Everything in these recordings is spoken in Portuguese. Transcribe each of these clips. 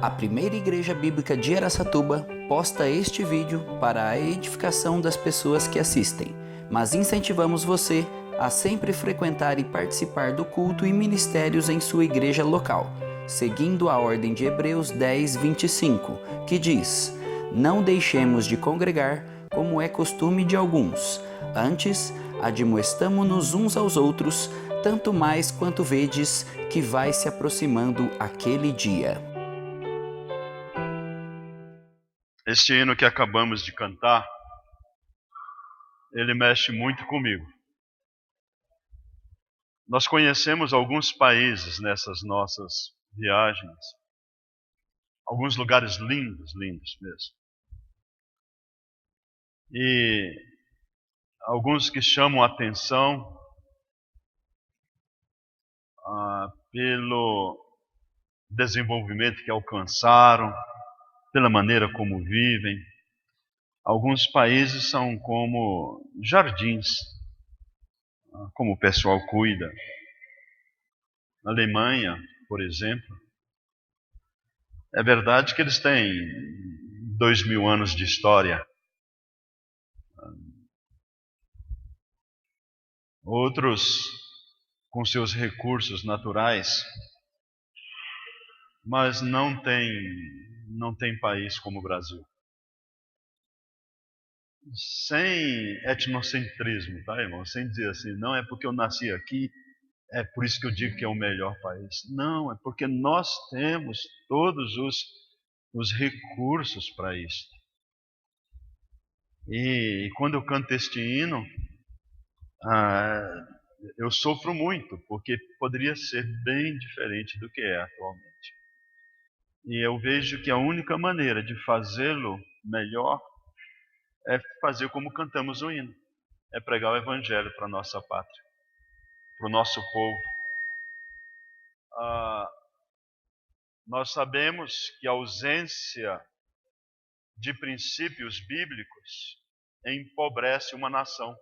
A primeira igreja bíblica de Araçatuba posta este vídeo para a edificação das pessoas que assistem, mas incentivamos você a sempre frequentar e participar do culto e ministérios em sua igreja local, seguindo a ordem de Hebreus 10, 25, que diz: "Não deixemos de congregar, como é costume de alguns. Antes, admoestamo-nos uns aos outros, tanto mais quanto vedes que vai se aproximando aquele dia." Este hino que acabamos de cantar, ele mexe muito comigo. Nós conhecemos alguns países nessas nossas viagens, alguns lugares lindos, lindos mesmo. E alguns que chamam a atenção pelo desenvolvimento que alcançaram, pela maneira como vivem. Alguns países são como jardins, como o pessoal cuida. Na Alemanha, por exemplo, é verdade que eles têm 2000 anos de história. Outros com seus recursos naturais, mas não tem país como o Brasil. Sem etnocentrismo, tá, irmão? Sem dizer assim, não é porque eu nasci aqui, é por isso que eu digo que é o melhor país. Não, é porque nós temos todos os recursos para isso. E quando eu canto este hino, eu sofro muito, porque poderia ser bem diferente do que é atualmente. E eu vejo que a única maneira de fazê-lo melhor é fazer como cantamos o hino, é pregar o evangelho para a nossa pátria, para o nosso povo. Nós sabemos que a ausência de princípios bíblicos empobrece uma nação.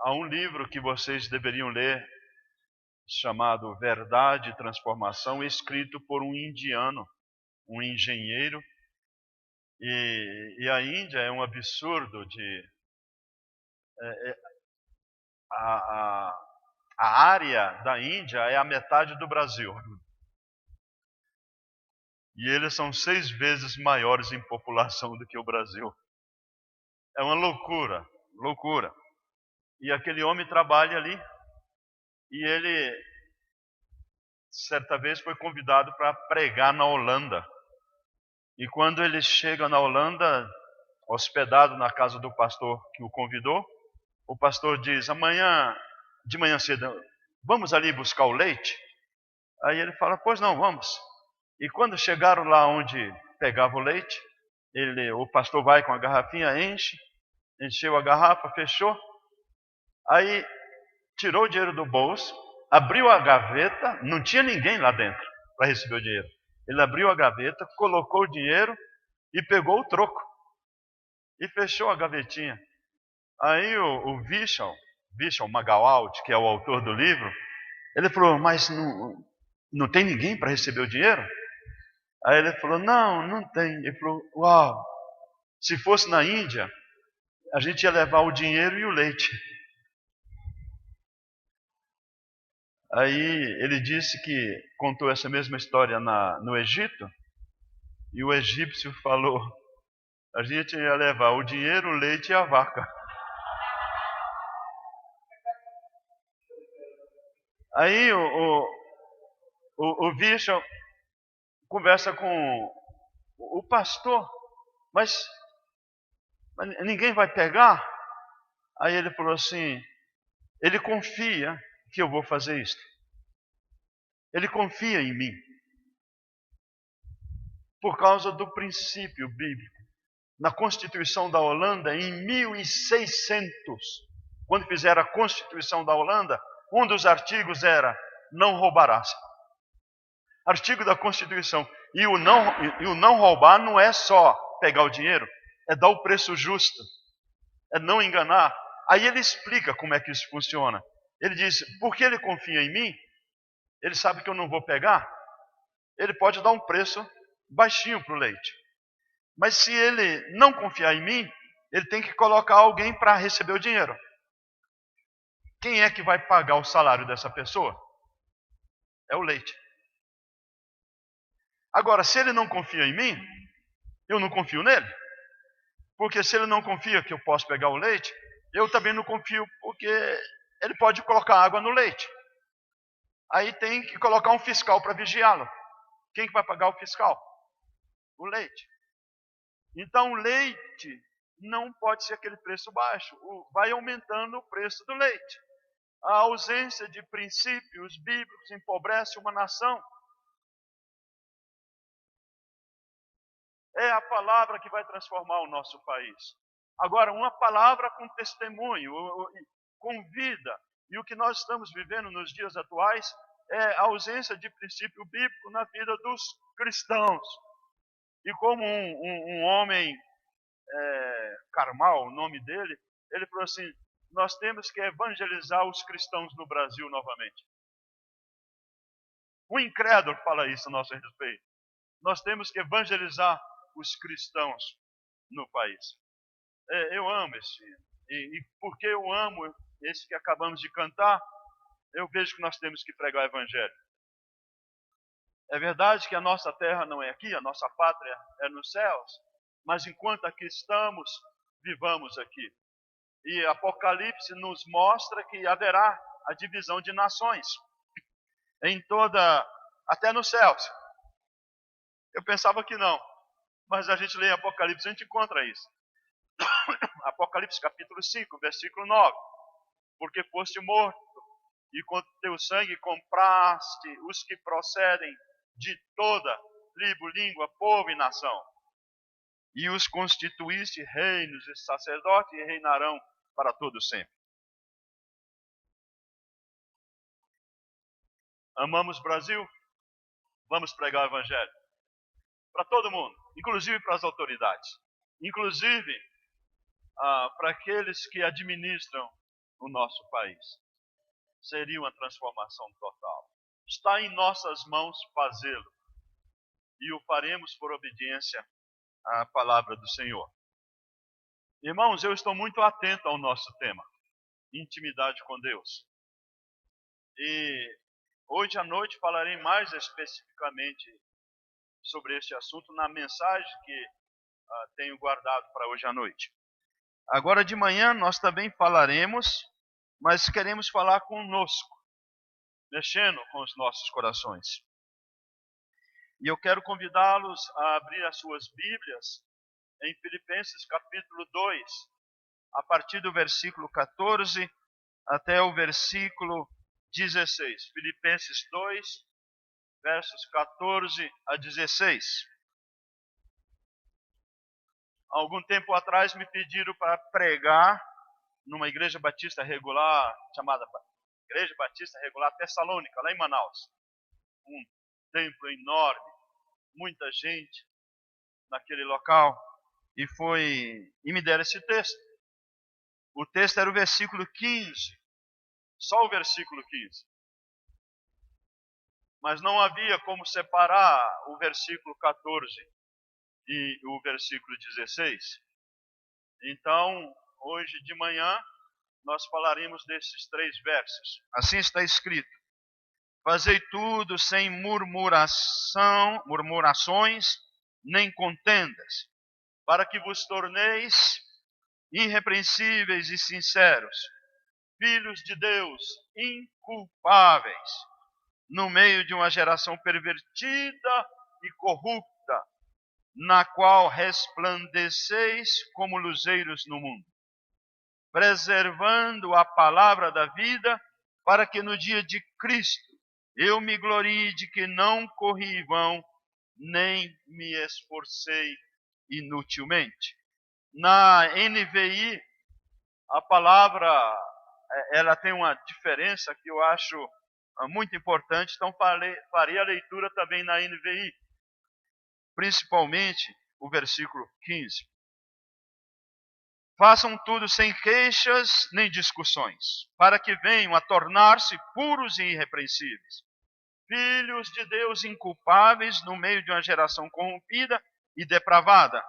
Há um livro que vocês deveriam ler, chamado Verdade e Transformação, escrito por um indiano, um engenheiro. E a Índia é um absurdo a área da Índia é a metade do Brasil. E eles são 6 vezes maiores em população do que o Brasil. É uma loucura, loucura. E aquele homem trabalha ali, e ele, certa vez, foi convidado para pregar na Holanda. E quando ele chega na Holanda, hospedado na casa do pastor que o convidou, o pastor diz: de manhã cedo, vamos ali buscar o leite? Aí ele fala: pois não, vamos. E quando chegaram lá onde pegava o leite, o pastor vai com a garrafinha, encheu a garrafa, fechou. Aí tirou o dinheiro do bolso, abriu a gaveta, não tinha ninguém lá dentro para receber o dinheiro. Ele abriu a gaveta, colocou o dinheiro e pegou o troco. E fechou a gavetinha. Aí o Vishal Magawalt, que é o autor do livro, ele falou: mas não tem ninguém para receber o dinheiro? Aí ele falou: não tem. Ele falou: uau, se fosse na Índia, a gente ia levar o dinheiro e o leite. Aí ele disse que contou essa mesma história no Egito, e o egípcio falou: a gente ia levar o dinheiro, o leite e a vaca. Aí o Vishal conversa com o pastor: mas ninguém vai pegar? Aí ele falou assim: ele confia que eu vou fazer isso. Ele confia em mim. Por causa do princípio bíblico. Na Constituição da Holanda, em 1600, quando fizeram a Constituição da Holanda, um dos artigos era: não roubarás. Artigo da Constituição. E o não roubar não é só pegar o dinheiro, é dar o preço justo, é não enganar. Aí ele explica como é que isso funciona. Ele diz: porque ele confia em mim, ele sabe que eu não vou pegar, ele pode dar um preço baixinho para o leite. Mas se ele não confiar em mim, ele tem que colocar alguém para receber o dinheiro. Quem é que vai pagar o salário dessa pessoa? É o leite. Agora, se ele não confia em mim, eu não confio nele. Porque se ele não confia que eu posso pegar o leite, eu também não confio, porque ele pode colocar água no leite. Aí tem que colocar um fiscal para vigiá-lo. Quem que vai pagar o fiscal? O leite. Então o leite não pode ser aquele preço baixo. Vai aumentando o preço do leite. A ausência de princípios bíblicos empobrece uma nação. É a palavra que vai transformar o nosso país. Agora, uma palavra com testemunho, com vida. E o que nós estamos vivendo nos dias atuais é a ausência de princípio bíblico na vida dos cristãos. E como um homem, Karmal, o nome dele, ele falou assim, nós temos que evangelizar os cristãos no Brasil novamente. O incrédulo fala isso a nosso respeito. Nós temos que evangelizar os cristãos no país. Eu amo esse hino. E porque eu amo esse que acabamos de cantar, eu vejo que nós temos que pregar o evangelho. É verdade que a nossa terra não é aqui, a nossa pátria é nos céus, mas enquanto aqui estamos, vivamos aqui. E Apocalipse nos mostra que haverá a divisão de nações em até nos céus. Eu pensava que não, mas a gente lê Apocalipse e a gente encontra isso. Apocalipse capítulo 5, versículo 9. Porque foste morto e com teu sangue compraste os que procedem de toda tribo, língua, povo e nação. E os constituíste reinos e sacerdotes e reinarão para todo sempre. Amamos o Brasil? Vamos pregar o evangelho para todo mundo, inclusive para as autoridades, inclusive para aqueles que administram o nosso país. Seria uma transformação total. Está em nossas mãos fazê-lo. E o faremos por obediência à palavra do Senhor. Irmãos, eu estou muito atento ao nosso tema, intimidade com Deus. E hoje à noite falarei mais especificamente sobre este assunto na mensagem que tenho guardado para hoje à noite. Agora de manhã nós também falaremos, mas queremos falar conosco, mexendo com os nossos corações. E eu quero convidá-los a abrir as suas Bíblias em Filipenses capítulo 2, a partir do versículo 14 até o versículo 16. Filipenses 2, versos 14 a 16. Algum tempo atrás me pediram para pregar numa igreja batista regular, chamada Igreja Batista Regular Tessalônica, lá em Manaus. Um templo enorme, muita gente naquele local. E me deram esse texto. O texto era o versículo 15, só o versículo 15. Mas não havia como separar o versículo 14 e o versículo 16. Então, hoje de manhã, nós falaremos desses 3 versos. Assim está escrito: fazei tudo sem murmurações, nem contendas, para que vos torneis irrepreensíveis e sinceros, filhos de Deus, inculpáveis, no meio de uma geração pervertida e corrupta, na qual resplandeceis como luzeiros no mundo, preservando a palavra da vida, para que no dia de Cristo eu me glorie de que não corri em vão, nem me esforcei inutilmente. Na NVI, a palavra ela tem uma diferença que eu acho muito importante, então farei a leitura também na NVI, principalmente o versículo 15. Façam tudo sem queixas nem discussões, para que venham a tornar-se puros e irrepreensíveis, filhos de Deus inculpáveis no meio de uma geração corrompida e depravada,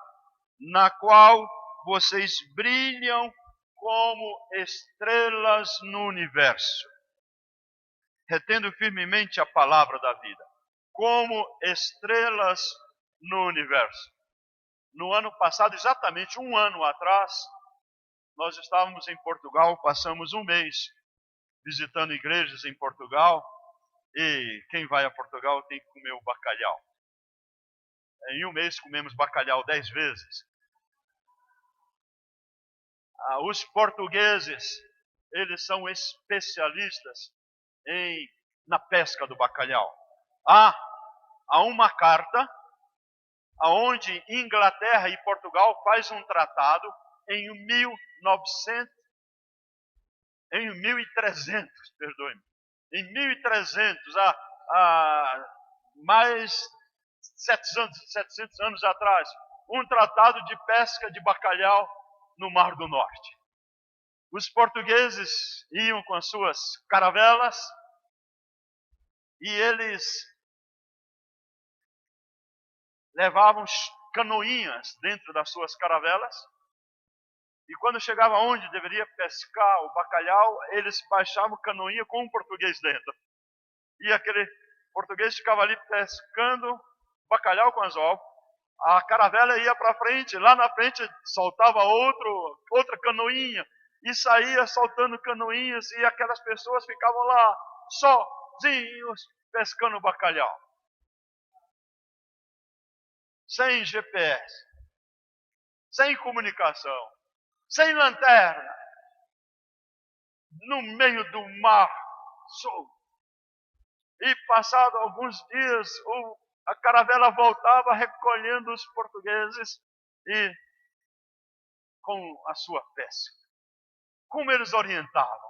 na qual vocês brilham como estrelas no universo, retendo firmemente a palavra da vida, como estrelas no universo. No ano passado, exatamente um ano atrás, nós estávamos em Portugal, passamos um mês visitando igrejas em Portugal, e quem vai a Portugal tem que comer o bacalhau. Em um mês comemos bacalhau 10 vezes. Os portugueses, eles são especialistas na pesca do bacalhau. Há uma carta onde Inglaterra e Portugal faz um tratado em 1300, perdoe-me. Em 1300, há mais 700 anos atrás, um tratado de pesca de bacalhau no Mar do Norte. Os portugueses iam com as suas caravelas e eles levavam canoinhas dentro das suas caravelas. E quando chegava onde deveria pescar o bacalhau, eles baixavam canoinha com um português dentro. E aquele português ficava ali pescando bacalhau com anzol. A caravela ia para frente, lá na frente soltava outra canoinha. E saía soltando canoinhas e aquelas pessoas ficavam lá sozinhos pescando bacalhau. Sem GPS, sem comunicação, sem lanterna, no meio do mar solto. E passado alguns dias, a caravela voltava recolhendo os portugueses e com a sua pesca. Como eles orientavam?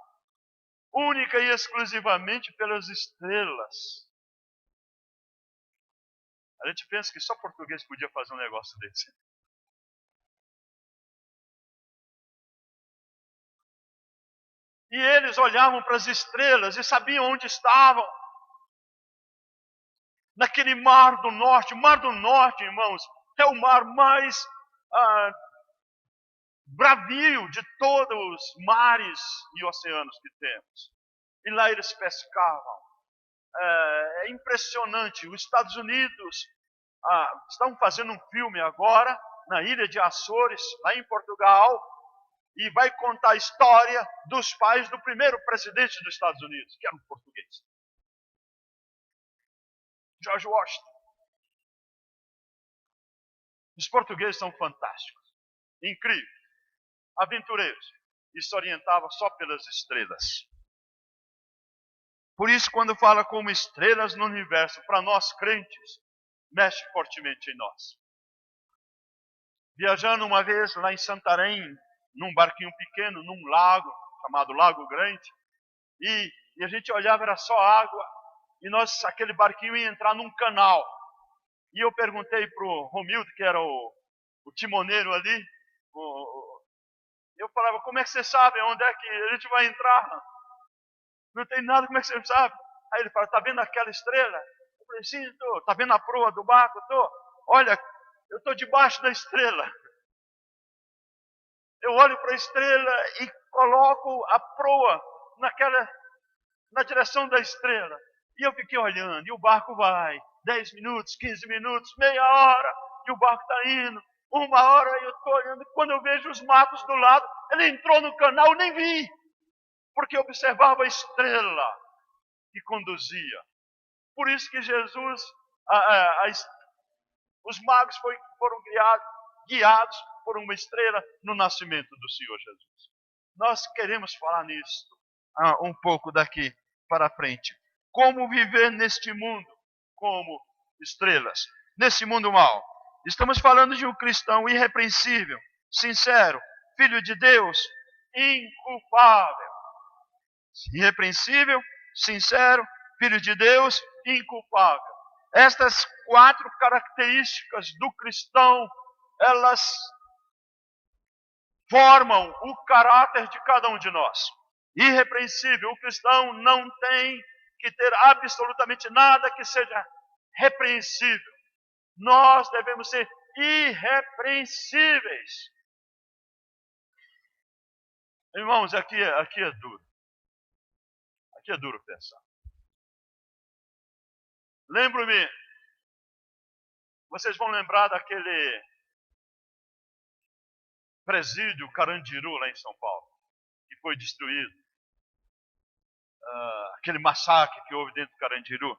Única e exclusivamente pelas estrelas. A gente pensa que só português podia fazer um negócio desse. E eles olhavam para as estrelas e sabiam onde estavam. Naquele Mar do Norte. O Mar do Norte, irmãos, é o mar mais bravio de todos os mares e oceanos que temos. E lá eles pescavam. É impressionante. Os Estados Unidos estão fazendo um filme agora na ilha de Açores, lá em Portugal, e vai contar a história dos pais do primeiro presidente dos Estados Unidos, que era um português. George Washington. Os portugueses são fantásticos, incríveis, aventureiros. E se orientava só pelas estrelas. Por isso, quando fala como estrelas no universo, para nós crentes, mexe fortemente em nós. Viajando uma vez lá em Santarém, num barquinho pequeno, num lago, chamado Lago Grande, e a gente olhava, era só água, e aquele barquinho ia entrar num canal. E eu perguntei para o Romildo, que era o timoneiro ali, eu falava, como é que você sabe onde é que a gente vai entrar? Não tem nada, como é que você sabe? Aí ele fala, está vendo aquela estrela? Eu falei, sim, estou. Está vendo a proa do barco? Estou. Olha, eu estou debaixo da estrela. Eu olho para a estrela e coloco a proa na direção da estrela. E eu fiquei olhando, e o barco vai. 10 minutos, 15 minutos, meia hora, e o barco está indo. 1 hora, e eu estou olhando, e quando eu vejo os matos do lado, ele entrou no canal, eu nem vi. Porque eu observava a estrela que conduzia. Por isso que Jesus, os magos foram guiados por uma estrela no nascimento do Senhor Jesus. Nós queremos falar nisso um pouco daqui para frente. Como viver neste mundo como estrelas, nesse mundo mau. Estamos falando de um cristão irrepreensível, sincero, filho de Deus, inculpável. Irrepreensível, sincero, filho de Deus, inculpável. Estas 4 características do cristão, elas formam o caráter de cada um de nós. Irrepreensível, o cristão não tem que ter absolutamente nada que seja repreensível. Nós devemos ser irrepreensíveis. Irmãos, aqui é duro. Aqui é duro pensar. Lembro-me, vocês vão lembrar daquele presídio Carandiru lá em São Paulo, que foi destruído. Aquele massacre que houve dentro do Carandiru.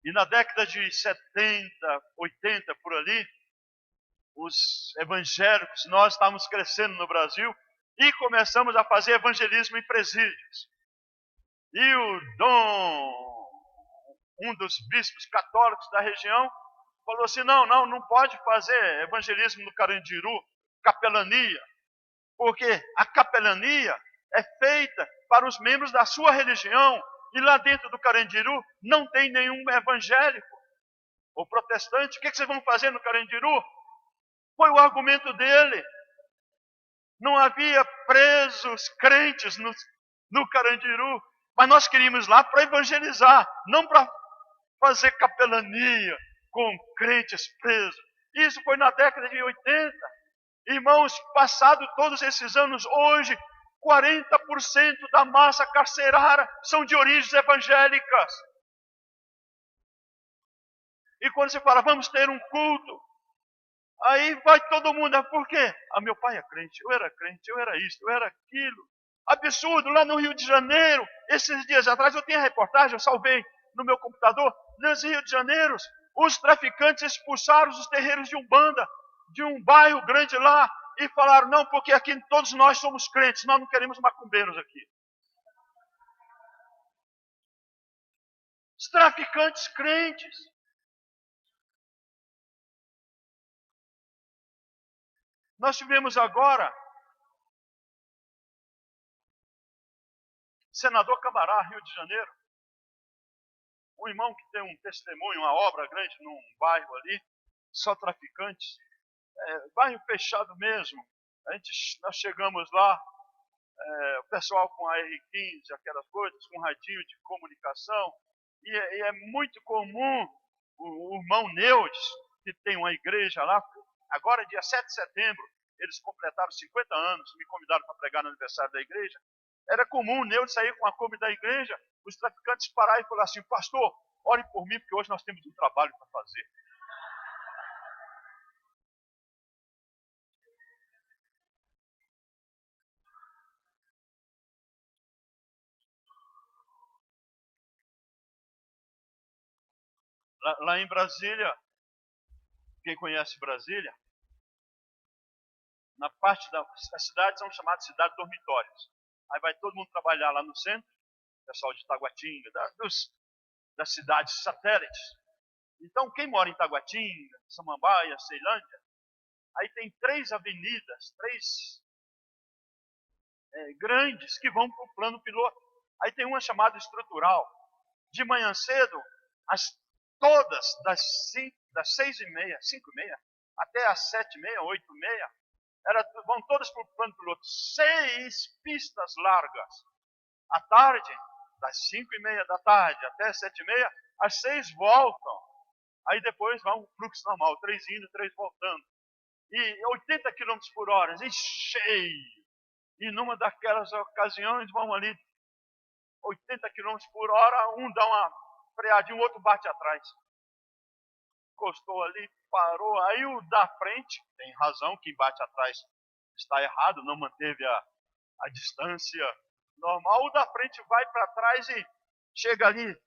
E na década de 70, 80, por ali, os evangélicos, nós estávamos crescendo no Brasil e começamos a fazer evangelismo em presídios. E o um dos bispos católicos da região, falou assim, não pode fazer evangelismo no Carandiru, capelania, porque a capelania é feita para os membros da sua religião, e lá dentro do Carandiru não tem nenhum evangélico ou protestante. O que vocês vão fazer no Carandiru? Foi o argumento dele. Não havia presos crentes no Carandiru, mas nós queríamos lá para evangelizar, não para fazer capelania com crentes presos. Isso foi na década de 80. Irmãos, passado todos esses anos, hoje, 40% da massa carcerária são de origens evangélicas. E quando você fala, vamos ter um culto, aí vai todo mundo, por quê? Meu pai é crente, eu era isso, eu era aquilo. Absurdo, lá no Rio de Janeiro, esses dias atrás, eu tenho a reportagem, eu salvei no meu computador, nos Rio de Janeiro, os traficantes expulsaram os terreiros de Umbanda, de um bairro grande lá, e falaram, não, porque aqui todos nós somos crentes, nós não queremos macumbeiros aqui. Os traficantes crentes. Nós tivemos agora, senador Camará, Rio de Janeiro, um irmão que tem um testemunho, uma obra grande num bairro ali, só traficantes, bairro fechado mesmo. Nós chegamos lá, o pessoal com a R15, aquelas coisas, com radinho de comunicação, e é muito comum o irmão Neudes, que tem uma igreja lá, agora dia 7 de setembro, eles completaram 50 anos, me convidaram para pregar no aniversário da igreja. Era comum o Neudes sair com a Kombi da igreja, os traficantes pararam e falaram assim, pastor, ore por mim, porque hoje nós temos um trabalho para fazer. Lá em Brasília, quem conhece Brasília, na parte as cidades são chamadas cidades dormitórios. Aí vai todo mundo trabalhar lá no centro, pessoal de Taguatinga, das cidades satélites. Então, quem mora em Taguatinga, Samambaia, Ceilândia, aí tem 3 avenidas, 3 grandes que vão para o plano piloto. Aí tem uma chamada estrutural. De manhã cedo, todas das 6h30, 5h30, até as 7h30, 8h30, vão todas para o plano piloto. 6 pistas largas. À tarde, das 5h30 da tarde até as 7h30, as 6 voltam. Aí depois vai um fluxo normal, 3 indo, 3 voltando. E 80 km por hora, e cheio. E numa daquelas ocasiões vão ali 80 km por hora, um dá uma freadinha, o outro bate atrás. Encostou ali, parou. Aí o da frente, tem razão, quem bate atrás está errado, não manteve a distância normal. O da frente vai para trás e chega ali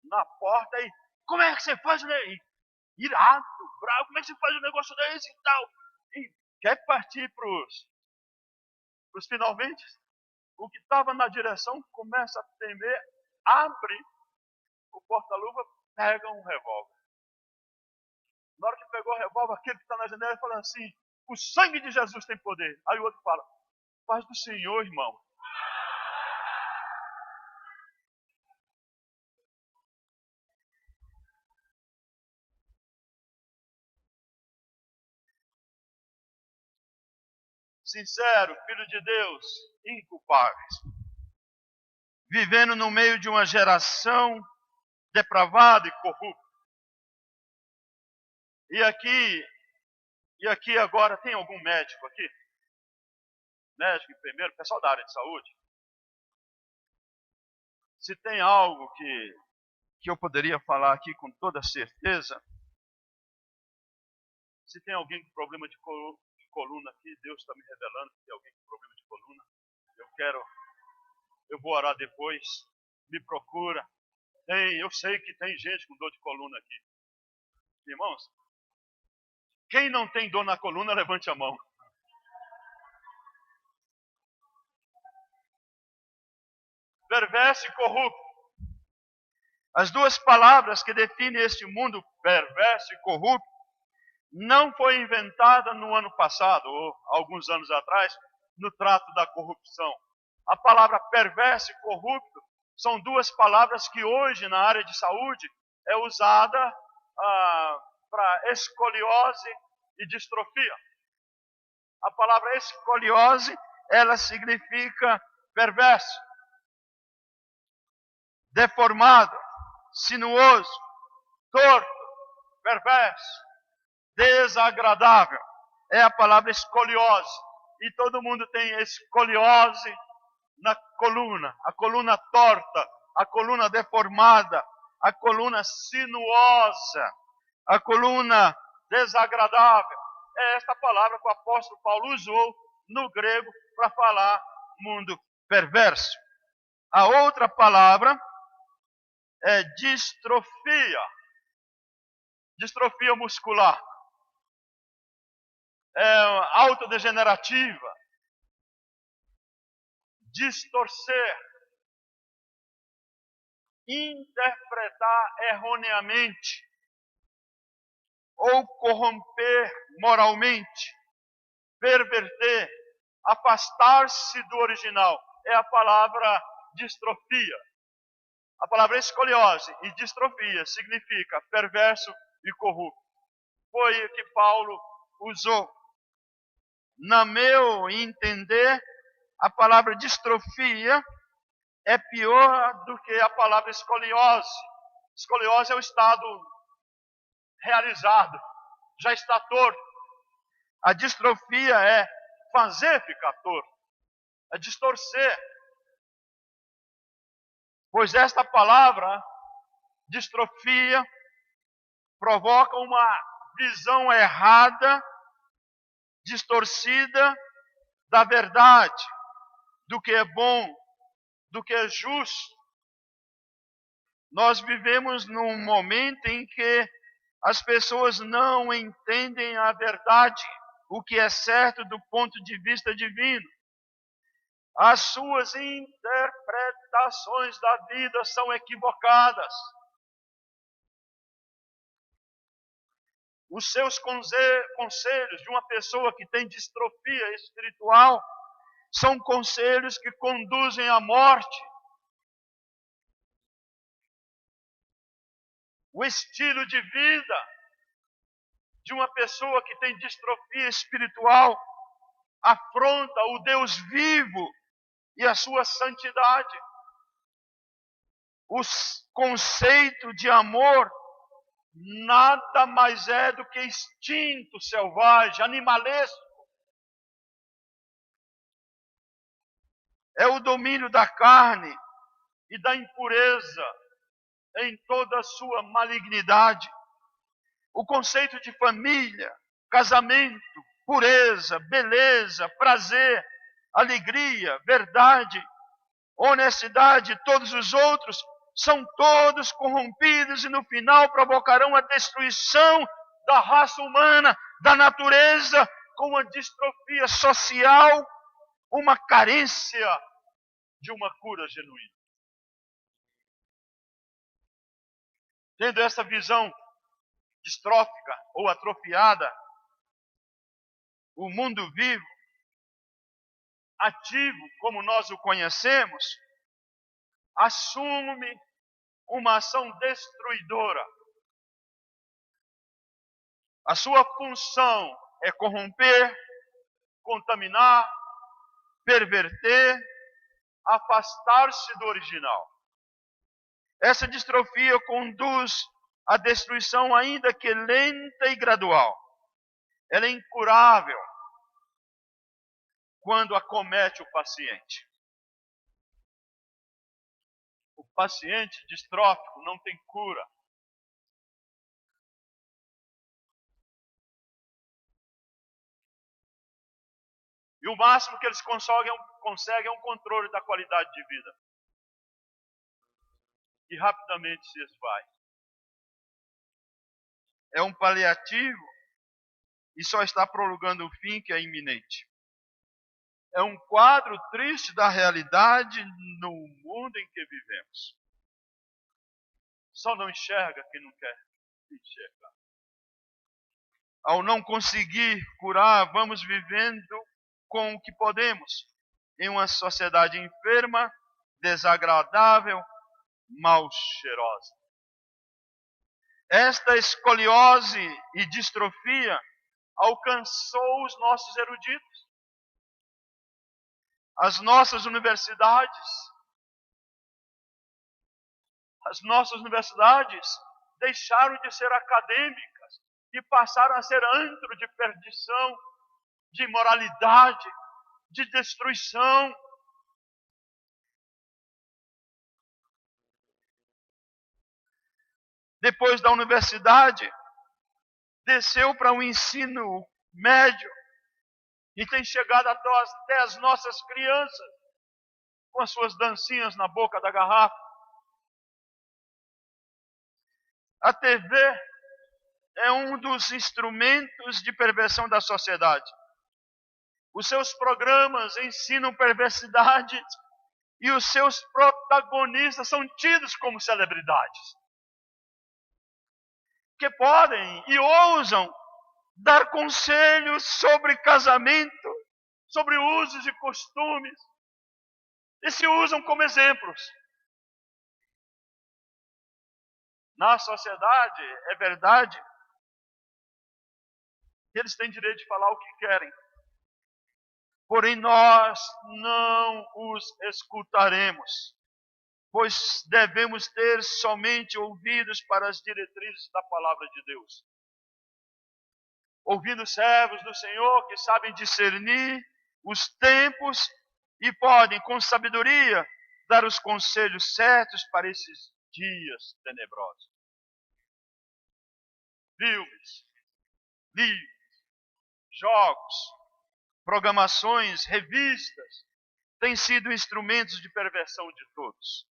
na porta e como é que você faz, né? Irado, bravo, como é que você faz um negócio desse e tal? E quer partir para os finalmente? O que estava na direção começa a temer, abre o porta-luva, pega um revólver. Na hora que pegou o revólver, aquele que está na janela fala assim, o sangue de Jesus tem poder. Aí o outro fala, paz do Senhor, irmão. Sincero, filho de Deus, inculpáveis. vivendo no meio de uma geração depravada e corrupta. E aqui agora tem algum médico aqui? Médico, enfermeiro, pessoal da área de saúde? Se tem algo que eu poderia falar aqui com toda certeza, se tem alguém com problema de coluna aqui, Deus está me revelando que tem alguém com problema de coluna, eu vou orar depois, me procura. Eu sei que tem gente com dor de coluna aqui. Irmãos, quem não tem dor na coluna, levante a mão. Perverso e corrupto. As duas palavras que definem este mundo perverso e corrupto não foi inventada no ano passado, ou alguns anos atrás, no trato da corrupção. A palavra perverso e corrupto são duas palavras que hoje na área de saúde é usada para escoliose e distrofia. A palavra escoliose, ela significa perverso, deformado, sinuoso, torto, perverso, desagradável. É a palavra escoliose. E todo mundo tem escoliose na coluna. A coluna torta, a coluna deformada, a coluna sinuosa, a coluna desagradável. É esta palavra que o apóstolo Paulo usou no grego para falar mundo perverso. A outra palavra é distrofia. Distrofia muscular. É autodegenerativa. Distorcer. Interpretar erroneamente. Ou corromper moralmente. Perverter. Afastar-se do original. É a palavra distrofia. A palavra escoliose e distrofia significa perverso e corrupto. Foi o que Paulo usou. Na meu entender, a palavra distrofia é pior do que a palavra escoliose. Escoliose é o estado realizado, já está torto. A distrofia é fazer ficar torto, é distorcer. Pois esta palavra, distrofia, provoca uma visão errada, distorcida da verdade, do que é bom, do que é justo. Nós vivemos num momento em que as pessoas não entendem a verdade, o que é certo do ponto de vista divino. As suas interpretações da vida são equivocadas. Os seus conselhos de uma pessoa que tem distrofia espiritual são conselhos que conduzem à morte. O estilo de vida de uma pessoa que tem distrofia espiritual afronta o Deus vivo e a sua santidade. O conceito de amor nada mais é do que instinto selvagem, animalesco. É o domínio da carne e da impureza em toda a sua malignidade. O conceito de família, casamento, pureza, beleza, prazer, alegria, verdade, honestidade, todos os outros são todos corrompidos e no final provocarão a destruição da raça humana, da natureza, com uma distrofia social, uma carência de uma cura genuína. Tendo essa visão distrófica ou atrofiada, o mundo vivo, ativo como nós o conhecemos, assume uma ação destruidora. A sua função é corromper, contaminar, perverter, afastar-se do original. Essa distrofia conduz à destruição, ainda que lenta e gradual. Ela é incurável quando acomete o paciente. O paciente distrófico não tem cura. E o máximo que eles conseguem é um controle da qualidade de vida. E rapidamente se esvai. É um paliativo e só está prolongando o fim que é iminente. É um quadro triste da realidade no mundo em que vivemos. Só não enxerga quem não quer enxergar. Ao não conseguir curar, vamos vivendo com o que podemos, em uma sociedade enferma, desagradável, mal cheirosa. Esta escoliose e distrofia alcançou os nossos eruditos, as nossas universidades. As nossas universidades deixaram de ser acadêmicas e passaram a ser antro de perdição, de imoralidade, de destruição. Depois da universidade, desceu para o ensino médio e tem chegado até as nossas crianças com as suas dancinhas na boca da garrafa. A TV é um dos instrumentos de perversão da sociedade. Os seus programas ensinam perversidade e os seus protagonistas são tidos como celebridades, que podem e ousam dar conselhos sobre casamento, sobre usos e costumes, e se usam como exemplos. Na sociedade, é verdade, eles têm direito de falar o que querem. Porém, nós não os escutaremos, pois devemos ter somente ouvidos para as diretrizes da palavra de Deus. Ouvindo os servos do Senhor que sabem discernir os tempos e podem, com sabedoria, dar os conselhos certos para esses dias tenebrosos. Filmes, livros, jogos, programações, revistas, têm sido instrumentos de perversão de todos.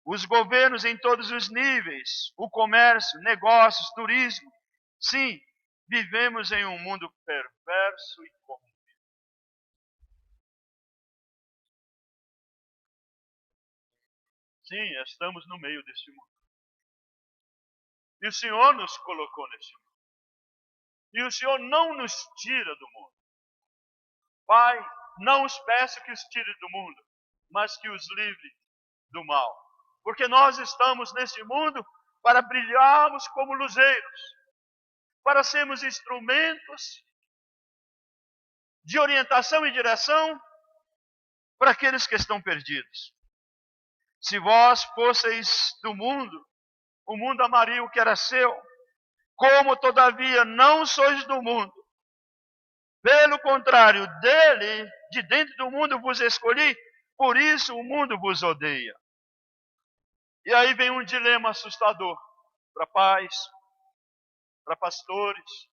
Os governos em todos os níveis, o comércio, negócios, turismo, sim, vivemos em um mundo perverso e corrompido. Sim, estamos no meio deste mundo. E o Senhor nos colocou neste mundo. E o Senhor não nos tira do mundo. Pai, não os peço que os tire do mundo, mas que os livre do mal. Porque nós estamos neste mundo para brilharmos como luzeiros, para sermos instrumentos de orientação e direção para aqueles que estão perdidos. Se vós fosseis do mundo, o mundo amaria o que era seu. Como todavia não sois do mundo, pelo contrário, de dentro do mundo vos escolhi, por isso o mundo vos odeia. E aí vem um dilema assustador para pais, para pastores.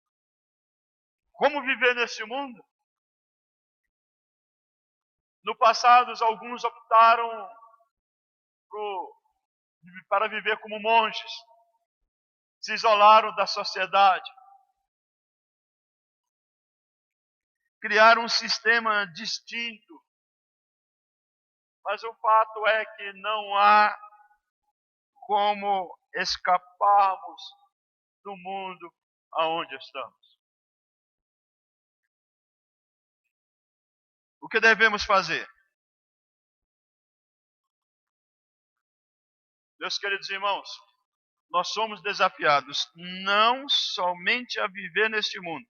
Como viver nesse mundo? No passado, alguns optaram para viver como monges. Se isolaram da sociedade. Criaram um sistema distinto. Mas o fato é que não há como escaparmos do mundo aonde estamos. O que devemos fazer? Meus queridos irmãos, nós somos desafiados não somente a viver neste mundo.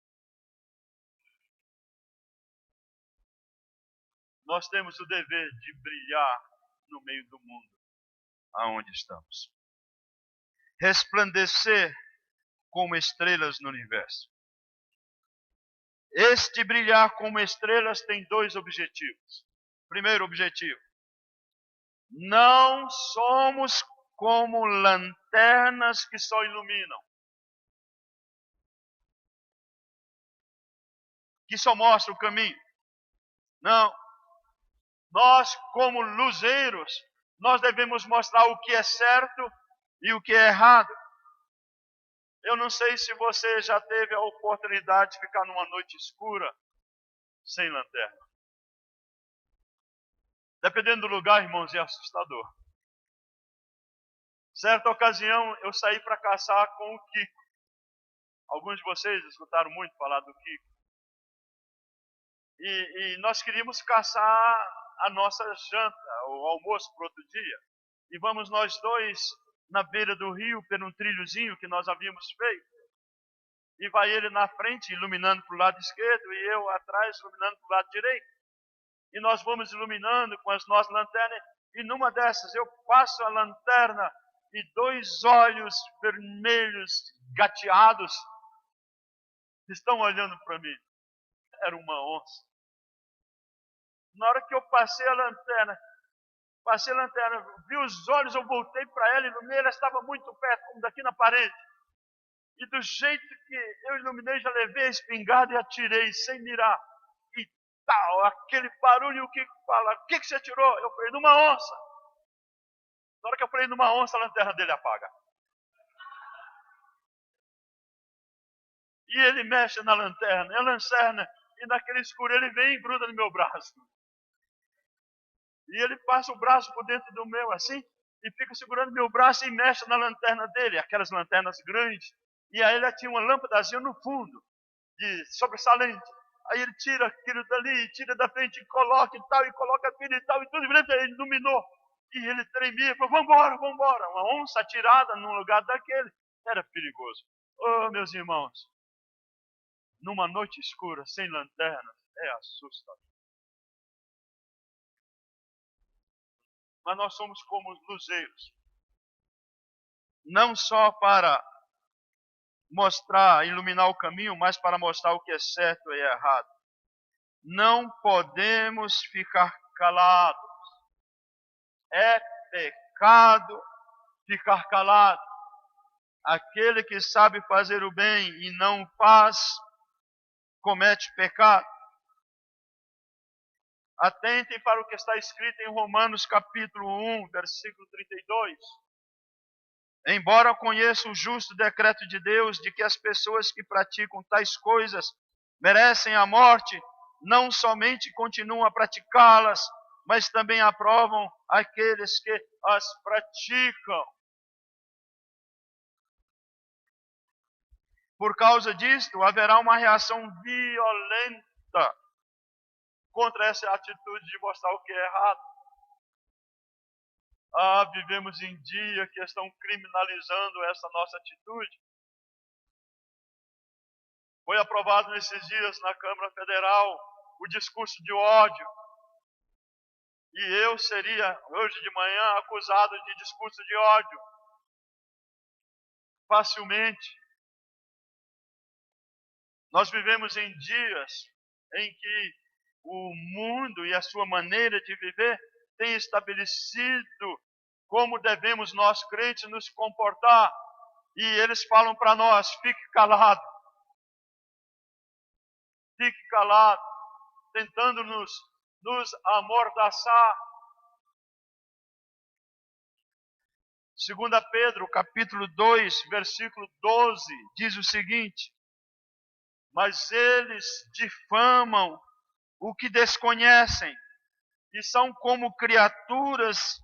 nós temos o dever de brilhar no meio do mundo aonde estamos. Resplandecer como estrelas no universo. Este brilhar como estrelas tem dois objetivos. Primeiro objetivo: não somos como lanternas que só iluminam, que só mostram o caminho. Não. Nós, como luzeiros, nós devemos mostrar o que é certo e o que é errado. Eu não sei se você já teve a oportunidade de ficar numa noite escura sem lanterna. Dependendo do lugar, irmãos, é assustador. Certa ocasião, eu saí para caçar com o Kiko. Alguns de vocês escutaram muito falar do Kiko. E nós queríamos caçar a nossa janta, o almoço para outro dia. E vamos nós dois na beira do rio, por um trilhozinho que nós havíamos feito. E vai ele na frente, iluminando para o lado esquerdo, e eu atrás, iluminando para o lado direito. E nós vamos iluminando com as nossas lanternas, e numa dessas eu passo a lanterna, e dois olhos vermelhos, gateados, estão olhando para mim. Era uma onça. Na hora que eu passei a lanterna, vi os olhos, eu voltei para ela, iluminei, ela estava muito perto, como daqui na parede. E do jeito que eu iluminei, já levei a espingarda e atirei, sem mirar. E tal, aquele barulho, o que fala? O que você atirou? Eu falei, numa onça. Na hora que eu falei numa onça, a lanterna dele apaga. E ele mexe na lanterna, e naquele escuro ele vem e gruda no meu braço. E ele passa o braço por dentro do meu assim, e fica segurando meu braço e mexe na lanterna dele, aquelas lanternas grandes. E aí ele tinha uma lâmpadazinha no fundo, de sobressalente. Aí ele tira aquilo dali, tira da frente e coloca aquilo e tal, e tudo, ele iluminou. E ele tremia, falou, vambora. Uma onça atirada num lugar daquele, era perigoso. Oh, meus irmãos, numa noite escura, sem lanterna, é assustador. Mas nós somos como luzeiros. Não só para mostrar, iluminar o caminho, mas para mostrar o que é certo e errado. Não podemos ficar calados. É pecado ficar calado. Aquele que sabe fazer o bem e não faz, comete pecado. Atentem para o que está escrito em Romanos capítulo 1, versículo 32. Embora conheça o justo decreto de Deus de que as pessoas que praticam tais coisas merecem a morte, não somente continuam a praticá-las, mas também aprovam aqueles que as praticam. Por causa disto, haverá uma reação violenta contra essa atitude de mostrar o que é errado. Vivemos em dia que estão criminalizando essa nossa atitude. Foi aprovado nesses dias na Câmara Federal o discurso de ódio. E eu seria, hoje de manhã, acusado de discurso de ódio. Facilmente. Nós vivemos em dias em que o mundo e a sua maneira de viver tem estabelecido como devemos nós crentes nos comportar. E eles falam para nós, fique calado. Fique calado, tentando nos amordaçar. 2 Pedro, capítulo 2, versículo 12, diz o seguinte: mas eles difamam o que desconhecem e são como criaturas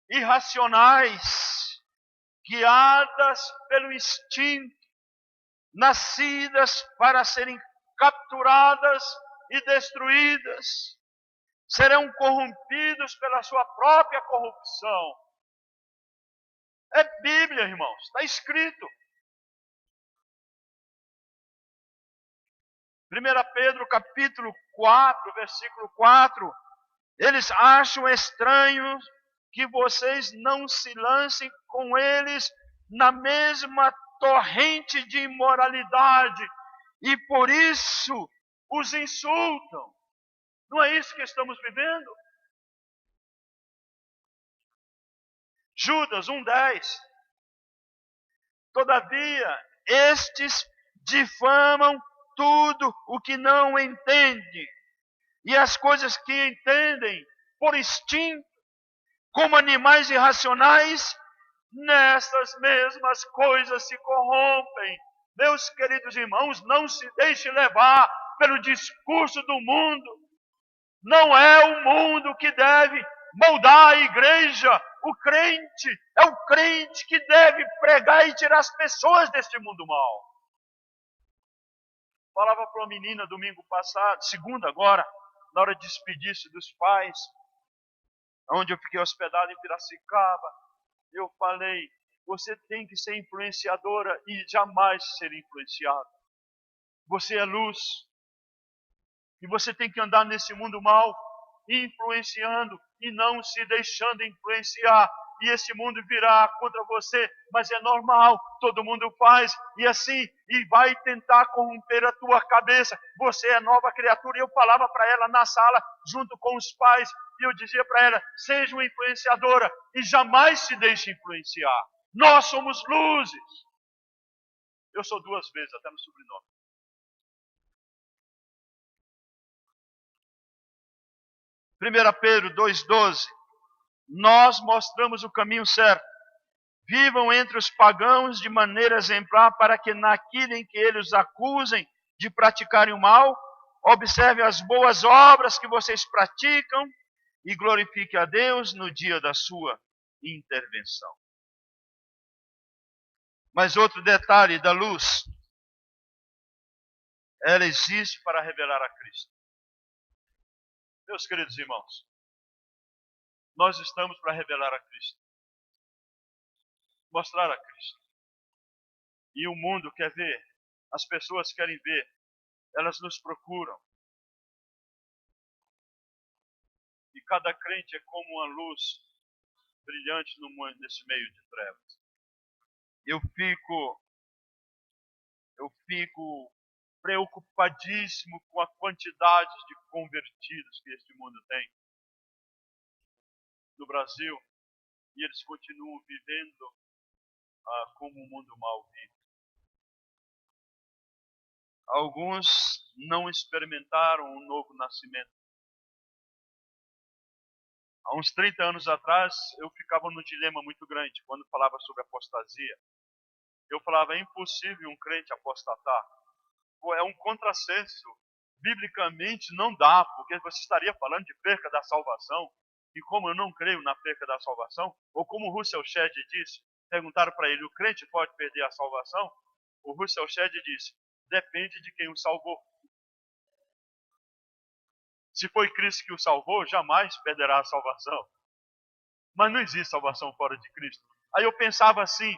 irracionais, guiadas pelo instinto, nascidas para serem capturadas e destruídas, serão corrompidos pela sua própria corrupção. É Bíblia, irmãos, está escrito. 1 Pedro capítulo 4, versículo 4, Eles acham estranho que vocês não se lancem com eles na mesma torrente de imoralidade e por isso os insultam. Não é isso que estamos vivendo? Judas 1:10. Todavia, estes difamam tudo o que não entende, e as coisas que entendem por instinto, como animais irracionais, nessas mesmas coisas se corrompem. Meus queridos irmãos, não se deixe levar pelo discurso do mundo. Não é o mundo que deve moldar a igreja. O crente é o crente que deve pregar e tirar as pessoas deste mundo mal. Falava para uma menina domingo passado, segunda agora, na hora de despedir-se dos pais, onde eu fiquei hospedado em Piracicaba. Eu falei, você tem que ser influenciadora e jamais ser influenciado. Você é luz. E você tem que andar nesse mundo mal, influenciando e não se deixando influenciar. E esse mundo virá contra você, mas é normal, todo mundo faz, e assim, e vai tentar corromper a tua cabeça. Você é nova criatura, e eu falava para ela na sala, junto com os pais, e eu dizia para ela, seja uma influenciadora, e jamais se deixe influenciar. Nós somos luzes. Eu sou 2 vezes, até no sobrenome. Primeira Pedro 2:12. Nós mostramos o caminho certo. Vivam entre os pagãos de maneira exemplar, para que naquilo em que eles os acusem de praticarem o mal, observem as boas obras que vocês praticam e glorifiquem a Deus no dia da sua intervenção. Mas outro detalhe da luz, ela existe para revelar a Cristo. Meus queridos irmãos, nós estamos para revelar a Cristo, mostrar a Cristo. E o mundo quer ver, as pessoas querem ver, elas nos procuram. E cada crente é como uma luz brilhante nesse meio de trevas. Eu fico preocupadíssimo com a quantidade de convertidos que este mundo tem no Brasil, e eles continuam vivendo como o mundo mal vive. Alguns não experimentaram um novo nascimento. Há uns 30 anos atrás, eu ficava num dilema muito grande quando falava sobre apostasia. Eu falava, é impossível um crente apostatar. É um contrassenso. Biblicamente não dá, porque você estaria falando de perca da salvação. E como eu não creio na perca da salvação, ou como Russell Shedd disse, perguntaram para ele, o crente pode perder a salvação? O Russell Shedd disse, depende de quem o salvou. Se foi Cristo que o salvou, jamais perderá a salvação. Mas não existe salvação fora de Cristo. Aí eu pensava assim,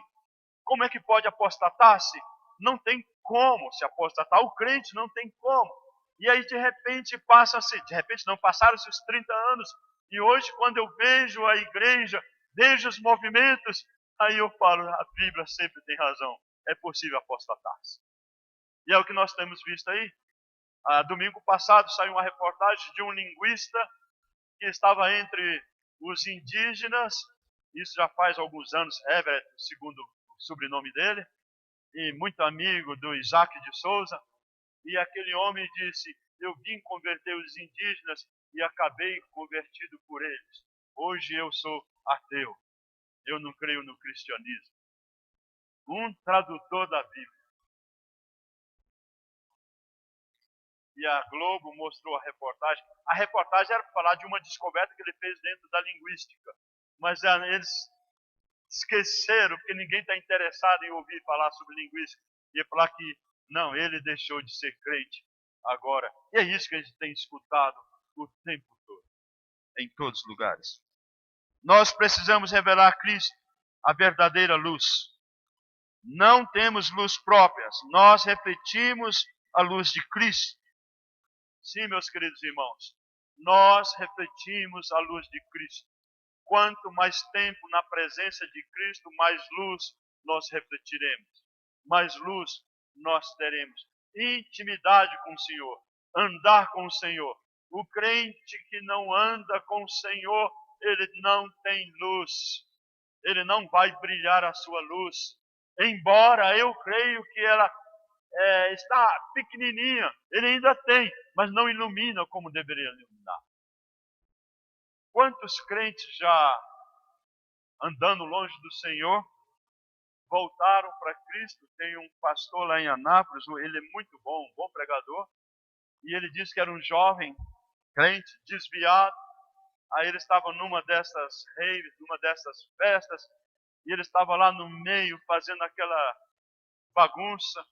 como é que pode apostatar-se? Não tem como se apostatar. O crente não tem como. E aí de repente passaram-se os 30 anos. E hoje quando eu vejo a igreja, vejo os movimentos, aí eu falo, a Bíblia sempre tem razão. É possível apostatar-se. E é o que nós temos visto aí. Domingo passado saiu uma reportagem de um linguista que estava entre os indígenas, isso já faz alguns anos, Everett, segundo o sobrenome dele, e muito amigo do Isaac de Souza, e aquele homem disse, eu vim converter os indígenas e acabei convertido por eles. Hoje eu sou ateu, eu não creio no cristianismo. Um tradutor da Bíblia. E a Globo mostrou a reportagem. A reportagem era para falar de uma descoberta que ele fez dentro da linguística. Mas eles esqueceram, porque ninguém está interessado em ouvir falar sobre linguística. Ia falar que, não, ele deixou de ser crente agora. E é isso que a gente tem escutado o tempo todo, em todos os lugares. Nós precisamos revelar a Cristo, a verdadeira luz. Não temos luz própria, nós refletimos a luz de Cristo. Sim, meus queridos irmãos, nós refletimos a luz de Cristo. Quanto mais tempo na presença de Cristo, mais luz nós refletiremos, mais luz nós teremos. Intimidade com o Senhor, andar com o Senhor. O crente que não anda com o Senhor, ele não tem luz, ele não vai brilhar a sua luz. Embora eu creio que ela está pequenininha, ele ainda tem, mas não ilumina como deveria iluminar. Quantos crentes já andando longe do Senhor voltaram para Cristo? Tem um pastor lá em Anápolis, ele é muito bom, um bom pregador, e ele disse que era um jovem crente desviado. Aí ele estava numa dessas raves, numa dessas festas, e ele estava lá no meio fazendo aquela bagunça.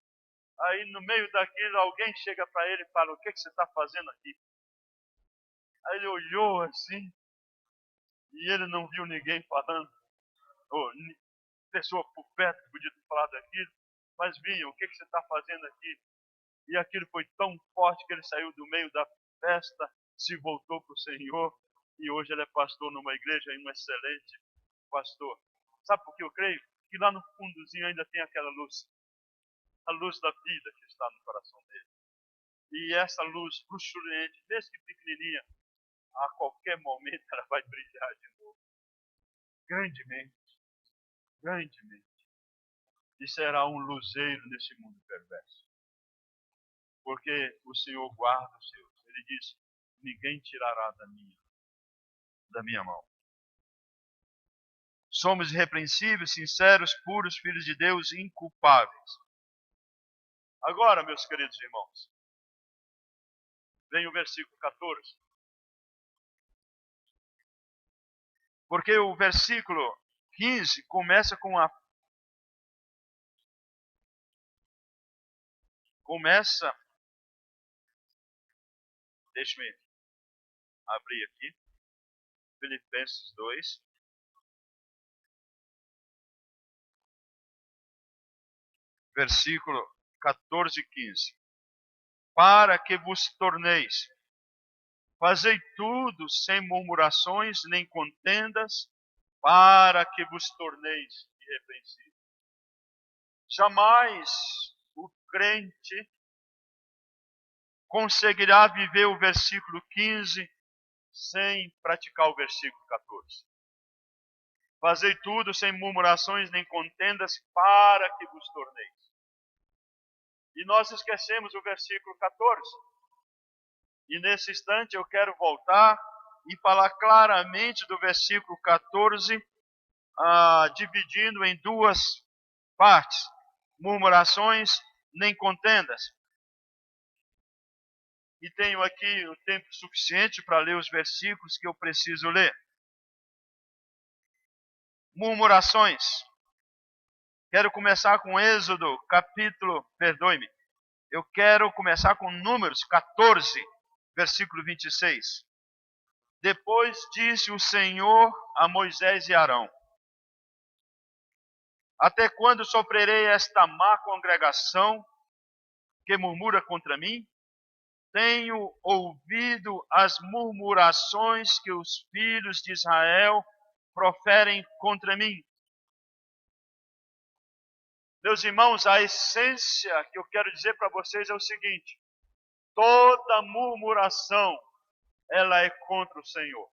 Aí no meio daquilo alguém chega para ele e fala: o que você está fazendo aqui? Aí ele olhou assim, e ele não viu ninguém falando, ou pessoa por perto que podia ter falado aquilo, mas vinha: o que você está fazendo aqui? E aquilo foi tão forte que ele saiu do meio da festa, se voltou para o Senhor, e hoje ele é pastor numa igreja, um excelente pastor. Sabe por que eu creio? Que lá no fundozinho ainda tem aquela luz, a luz da vida que está no coração dele. E essa luz luxuriante, mesmo que pequenininha, a qualquer momento ela vai brilhar de novo. Grandemente, grandemente. E será um luzeiro nesse mundo perverso. Porque o Senhor guarda os seus. Ele diz: ninguém tirará da minha mão. Somos irrepreensíveis, sinceros, puros, filhos de Deus, inculpáveis. Agora, meus queridos irmãos, vem o versículo 14. Porque o versículo 15 começa com deixe-me abrir aqui, Filipenses 2. Versículo 14 e 15. Para que vos torneis, fazei tudo sem murmurações nem contendas, para que vos torneis irrepreensíveis. Jamais o crente conseguirá viver o versículo 15 sem praticar o versículo 14. Fazei tudo sem murmurações nem contendas, para que vos torneis. E nós esquecemos o versículo 14. E nesse instante eu quero voltar e falar claramente do versículo 14, dividindo em duas partes: murmurações nem contendas. E tenho aqui o tempo suficiente para ler os versículos que eu preciso ler. Murmurações. Quero começar com Êxodo, eu quero começar com Números 14, versículo 26. Depois disse o Senhor a Moisés e Arão: até quando sofrerei esta má congregação que murmura contra mim? Tenho ouvido as murmurações que os filhos de Israel proferem contra mim. Meus irmãos, a essência que eu quero dizer para vocês é o seguinte: toda murmuração, ela é contra o Senhor.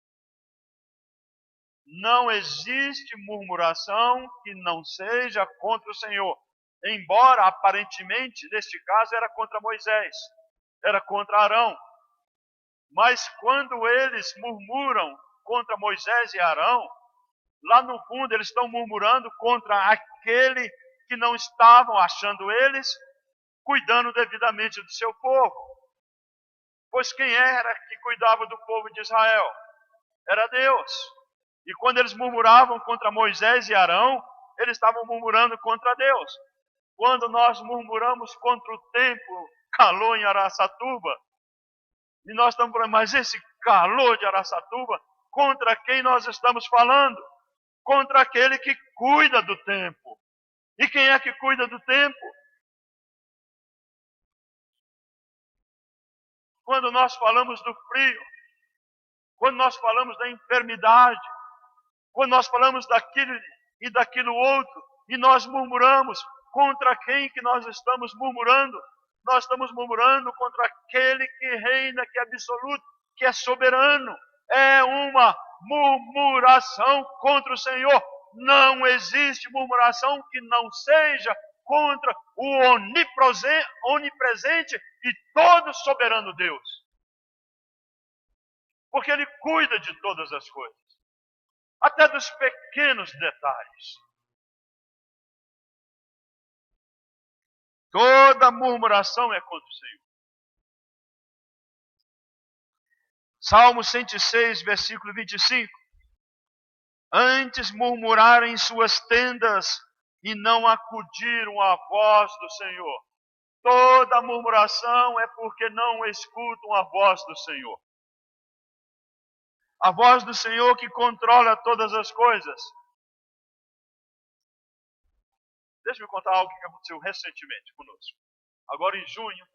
Não existe murmuração que não seja contra o Senhor. Embora, aparentemente, neste caso, era contra Moisés, era contra Arão. Mas quando eles murmuram contra Moisés e Arão, lá no fundo eles estão murmurando contra aquele que não estavam, achando eles, cuidando devidamente do seu povo. Pois quem era que cuidava do povo de Israel? Era Deus. E quando eles murmuravam contra Moisés e Arão, eles estavam murmurando contra Deus. Quando nós murmuramos contra o tempo, calor em Araçatuba, e nós estamos falando: mas esse calor de Araçatuba, contra quem nós estamos falando? Contra aquele que cuida do tempo. E quem é que cuida do tempo? Quando nós falamos do frio, quando nós falamos da enfermidade, quando nós falamos daquilo e daquilo outro, e nós murmuramos, contra quem que nós estamos murmurando? Nós estamos murmurando contra aquele que reina, que é absoluto, que é soberano. É uma murmuração contra o Senhor. Não existe murmuração que não seja contra o onipresente e todo soberano Deus. Porque Ele cuida de todas as coisas, até dos pequenos detalhes. Toda murmuração é contra o Senhor. Salmo 106, versículo 25. Antes murmuraram em suas tendas e não acudiram à voz do Senhor. Toda murmuração é porque não escutam a voz do Senhor. A voz do Senhor que controla todas as coisas. Deixa eu contar algo que aconteceu recentemente conosco. Agora em junho,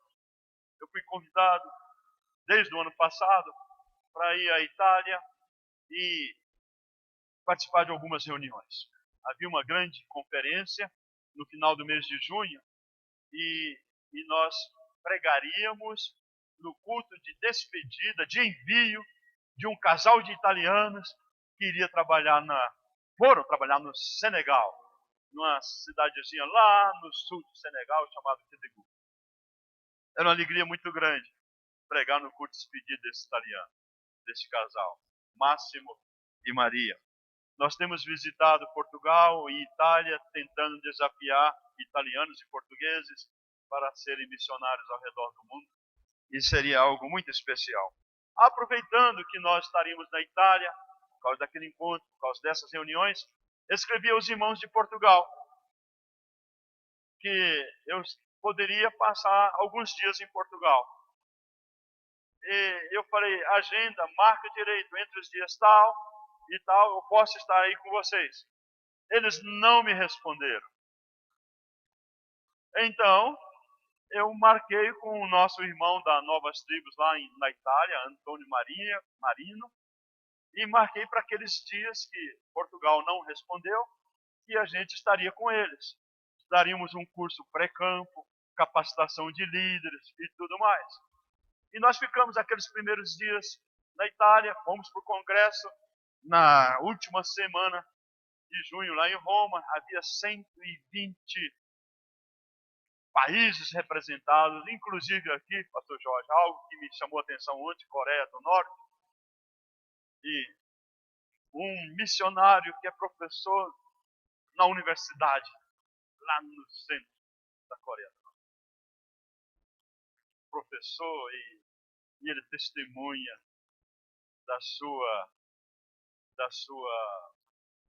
eu fui convidado, desde o ano passado, para ir à Itália e participar de algumas reuniões. Havia uma grande conferência no final do mês de junho e nós pregaríamos no culto de despedida, de envio de um casal de italianos que iria foram trabalhar no Senegal, numa cidadezinha lá no sul do Senegal chamada Kédougou. Era uma alegria muito grande pregar no culto de despedida desse italiano, desse casal, Máximo e Maria. Nós temos visitado Portugal e Itália tentando desafiar italianos e portugueses para serem missionários ao redor do mundo. Isso seria algo muito especial. Aproveitando que nós estaríamos na Itália, por causa daquele encontro, por causa dessas reuniões, escrevi aos irmãos de Portugal que eu poderia passar alguns dias em Portugal. E eu falei, agenda, marca direito, entre os dias tal e tal, eu posso estar aí com vocês. Eles não me responderam. Então, eu marquei com o nosso irmão da Novas Tribos lá na Itália, Antônio Marino, e marquei para aqueles dias que Portugal não respondeu e a gente estaria com eles. Daríamos um curso pré-campo, capacitação de líderes e tudo mais. E nós ficamos aqueles primeiros dias na Itália, fomos para o congresso. Na última semana de junho, lá em Roma, havia 120 países representados, inclusive aqui, pastor Jorge, algo que me chamou a atenção ontem, Coreia do Norte, e um missionário que é professor na universidade, lá no centro da Coreia do Norte. Professor, e ele testemunha da sua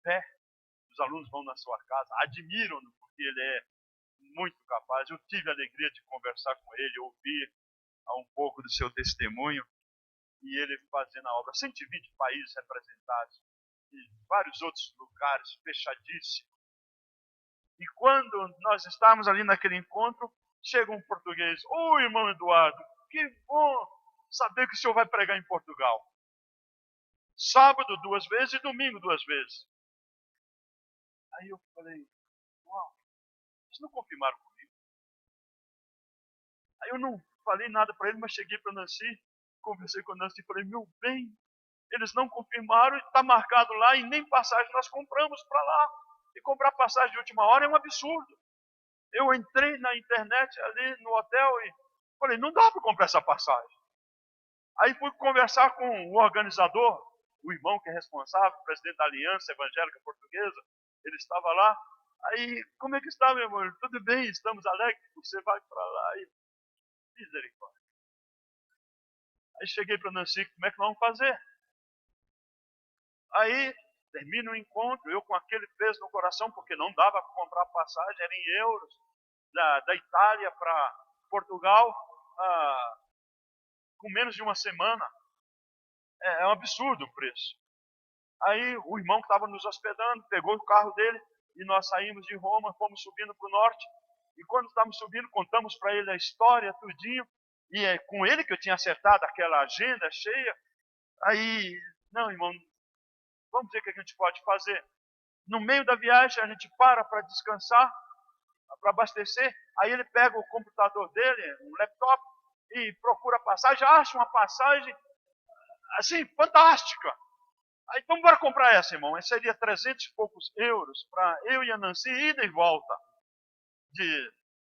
fé. Os alunos vão na sua casa, admiram-no porque ele é muito capaz. Eu tive a alegria de conversar com ele, ouvir um pouco do seu testemunho e ele fazendo a obra. 120 países representados e vários outros lugares, fechadíssimos. E quando nós estávamos ali naquele encontro, chega um português. Ô, irmão Eduardo, que bom saber que o senhor vai pregar em Portugal. Sábado 2 vezes e domingo 2 vezes. Aí eu falei, uau, eles não confirmaram comigo. Aí eu não falei nada para ele, mas cheguei para Nancy, conversei com a Nancy e falei, meu bem, eles não confirmaram, está marcado lá e nem passagem nós compramos para lá. E comprar passagem de última hora é um absurdo. Eu entrei na internet ali no hotel e falei, não dá para comprar essa passagem. Aí fui conversar com o organizador, o irmão que é responsável, presidente da Aliança Evangélica Portuguesa, ele estava lá. Aí, como é que está, meu irmão? Tudo bem, estamos alegres, você vai para lá. E misericórdia. Aí cheguei para Nancy, como é que vamos fazer? Aí, termina o encontro, eu com aquele peso no coração, porque não dava para comprar passagem, era em euros, da Itália para Portugal, com menos de uma semana. É um absurdo o preço. Aí o irmão que estava nos hospedando pegou o carro dele e nós saímos de Roma, fomos subindo para o norte. E quando estávamos subindo, contamos para ele a história, tudinho. E é com ele que eu tinha acertado aquela agenda cheia. Aí, não, irmão, vamos ver o que a gente pode fazer. No meio da viagem, a gente para descansar, para abastecer. Aí ele pega o computador dele, um laptop, e procura a passagem, acha uma passagem, assim, fantástica. Aí, então, bora comprar essa, irmão. Essa seria 300 e poucos euros para eu e a Nancy, ida e volta.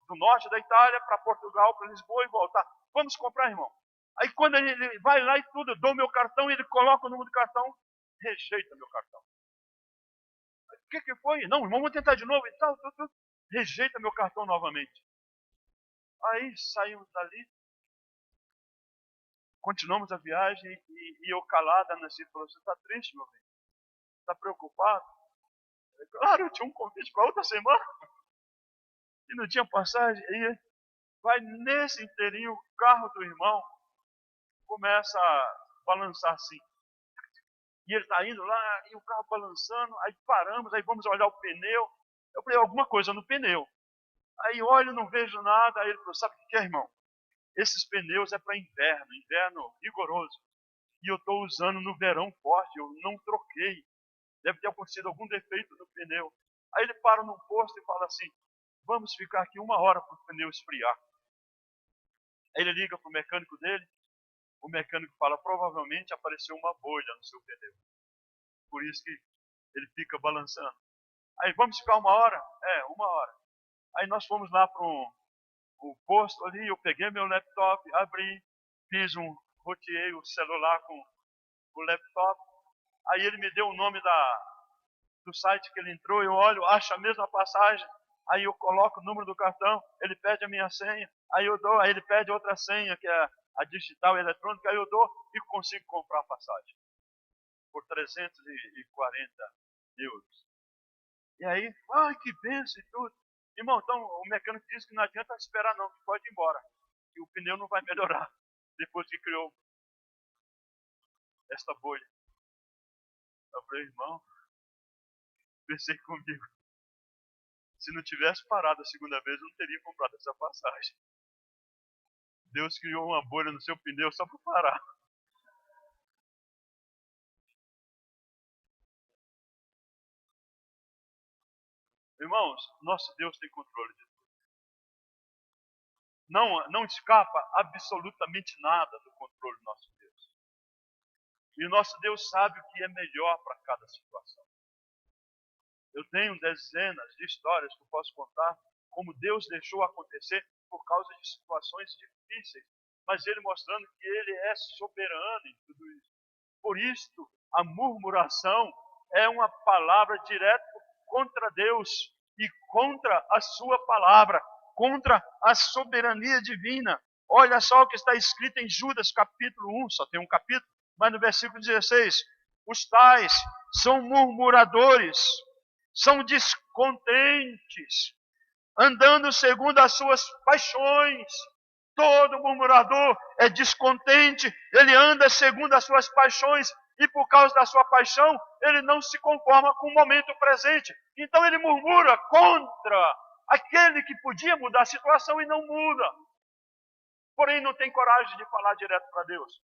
Do norte da Itália para Portugal, para Lisboa e voltar. Vamos comprar, irmão. Aí quando ele vai lá e tudo, eu dou meu cartão, ele coloca o número do cartão, rejeita meu cartão. O que foi? Não, irmão, vamos tentar de novo e tal. Rejeita meu cartão novamente. Aí saímos dali, continuamos a viagem e eu calada, a Nancy falou, você está triste, meu bem? Está preocupado? Claro, eu tinha um convite para outra semana e não tinha passagem. Aí vai nesse inteirinho, o carro do irmão começa a balançar assim. E ele está indo lá, e o carro balançando, aí paramos, aí vamos olhar o pneu. Eu falei, alguma coisa no pneu. Aí olho, não vejo nada. Aí ele falou, sabe o que é, irmão? Esses pneus é para inverno rigoroso. E eu estou usando no verão forte, eu não troquei. Deve ter acontecido algum defeito no pneu. Aí ele para num posto e fala assim, vamos ficar aqui 1 hora para o pneu esfriar. Aí ele liga para o mecânico dele, o mecânico fala, provavelmente apareceu uma bolha no seu pneu. Por isso que ele fica balançando. Aí, vamos ficar 1 hora? 1 hora. Aí nós fomos lá para um posto ali, eu peguei meu laptop, abri, roteei o celular com o laptop. Aí ele me deu o nome do site que ele entrou, eu olho, acho a mesma passagem. Aí eu coloco o número do cartão, ele pede a minha senha, aí eu dou, aí ele pede outra senha, que é a digital e eletrônica, aí eu dou e consigo comprar a passagem por 340 euros. E aí, ai, que benção e tudo. Irmão, então o mecânico disse que não adianta esperar não, que pode ir embora. Que o pneu não vai melhorar depois que criou esta bolha. Eu falei, irmão, pensei comigo. Se não tivesse parado a segunda vez, eu não teria comprado essa passagem. Deus criou uma bolha no seu pneu só para parar. Irmãos, nosso Deus tem controle de tudo. Não escapa absolutamente nada do controle do nosso Deus. E o nosso Deus sabe o que é melhor para cada situação. Eu tenho dezenas de histórias que eu posso contar como Deus deixou acontecer por causa de situações difíceis, mas Ele mostrando que Ele é soberano em tudo isso. Por isso, a murmuração é uma palavra direta contra Deus e contra a sua palavra, contra a soberania divina. Olha só o que está escrito em Judas capítulo 1, só tem um capítulo, mas no versículo 16, os tais são murmuradores, são descontentes, andando segundo as suas paixões. Todo murmurador é descontente, ele anda segundo as suas paixões e por causa da sua paixão, ele não se conforma com o momento presente. Então ele murmura contra aquele que podia mudar a situação e não muda. Porém não tem coragem de falar direto para Deus.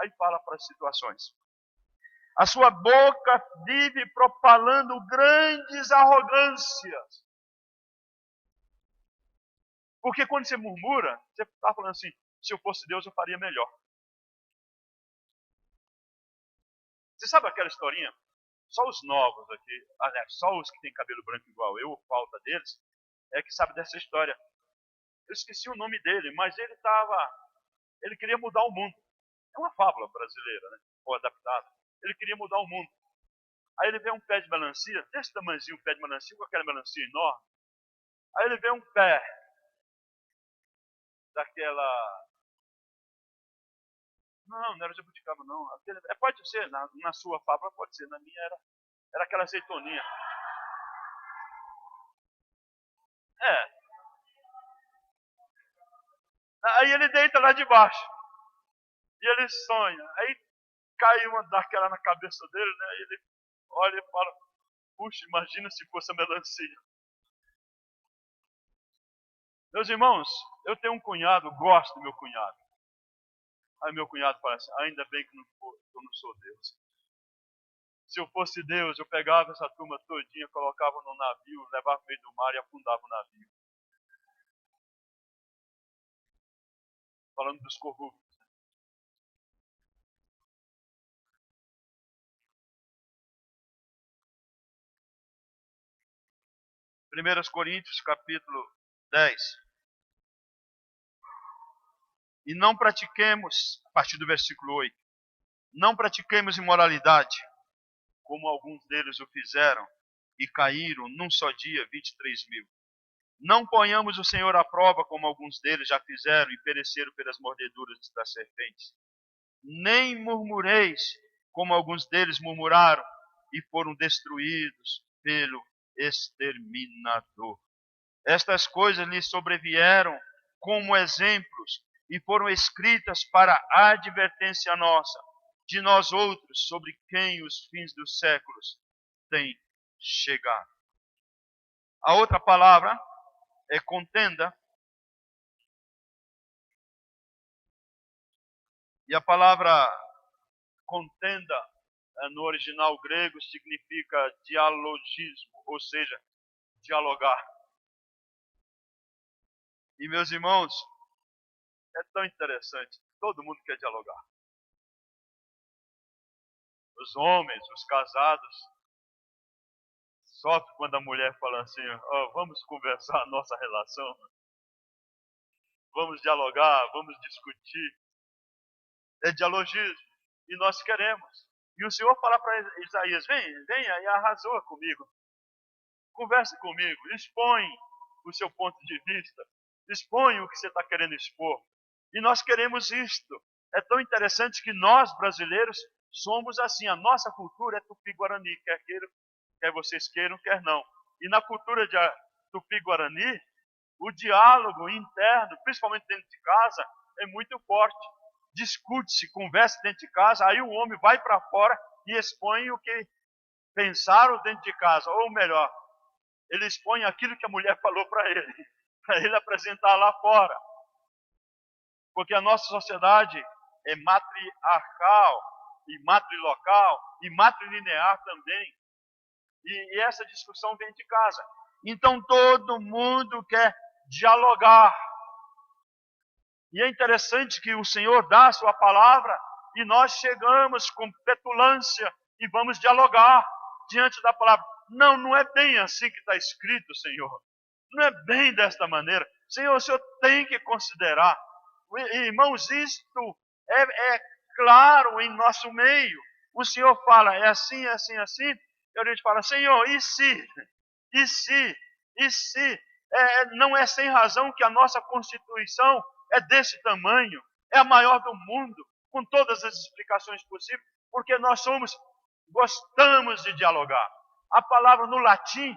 Aí fala para as situações. A sua boca vive propalando grandes arrogâncias. Porque quando você murmura, você está falando assim, se eu fosse Deus eu faria melhor. Você sabe aquela historinha? Só os novos aqui, aliás, só os que têm cabelo branco igual eu, ou falta deles, é que sabe dessa história. Eu esqueci o nome dele, mas ele queria mudar o mundo. É uma fábula brasileira, né? Ou adaptada. Ele queria mudar o mundo. Aí ele vê um pé de melancia, desse tamanhozinho, um pé de melancia, com aquela melancia enorme. Aí ele vê um pé daquela... Não era jabuticaba, não. Pode ser, na sua fábula pode ser. Na minha era aquela azeitoninha. Aí ele deita lá de baixo. E ele sonha. Aí cai uma daquela na cabeça dele, né? E ele olha e fala, puxa, imagina se fosse a melancia. Meus irmãos, eu tenho um cunhado, gosto do meu cunhado. Aí meu cunhado fala assim, ainda bem que não eu não sou Deus. Se eu fosse Deus, eu pegava essa turma todinha, colocava no navio, levava no meio do mar e afundava o navio. Falando dos corruptos. 1 Coríntios capítulo 10. E não pratiquemos, a partir do versículo 8, não pratiquemos imoralidade, como alguns deles o fizeram, e caíram num só dia 23.000. Não ponhamos o Senhor à prova, como alguns deles já fizeram, e pereceram pelas mordeduras das serpentes. Nem murmureis, como alguns deles murmuraram, e foram destruídos pelo exterminador. Estas coisas lhes sobrevieram como exemplos e foram escritas para a advertência nossa, de nós outros, sobre quem os fins dos séculos têm chegado. A outra palavra é contenda. E a palavra contenda no original grego significa dialogismo, ou seja, dialogar. E meus irmãos, é tão interessante, todo mundo quer dialogar. Os homens, os casados, sofrem quando a mulher fala assim, vamos conversar a nossa relação, vamos dialogar, vamos discutir. É dialogismo, e nós queremos. E o Senhor fala para Isaías, venha e arrazoa comigo. Converse comigo, expõe o seu ponto de vista, expõe o que você está querendo expor. E nós queremos isto. É tão interessante que nós, brasileiros, somos assim. A nossa cultura é tupi-guarani, quer vocês queiram, quer não. E na cultura de tupi-guarani, o diálogo interno, principalmente dentro de casa, é muito forte. Discute-se, conversa dentro de casa, aí o homem vai para fora e expõe o que pensaram dentro de casa. Ou melhor, ele expõe aquilo que a mulher falou para ele apresentar lá fora. Porque a nossa sociedade é matriarcal, e matrilocal, e matrilinear também. E essa discussão vem de casa. Então todo mundo quer dialogar. E é interessante que o Senhor dá a sua palavra, e nós chegamos com petulância e vamos dialogar diante da palavra. Não é bem assim que está escrito, Senhor. Não é bem desta maneira. Senhor, o Senhor tem que considerar. Irmãos, isto é claro em nosso meio. O Senhor fala, é assim, assim, assim. E a gente fala, Senhor, e se? E se? E se? Não é sem razão que a nossa Constituição é desse tamanho. É a maior do mundo, com todas as explicações possíveis. Porque nós gostamos de dialogar. A palavra no latim,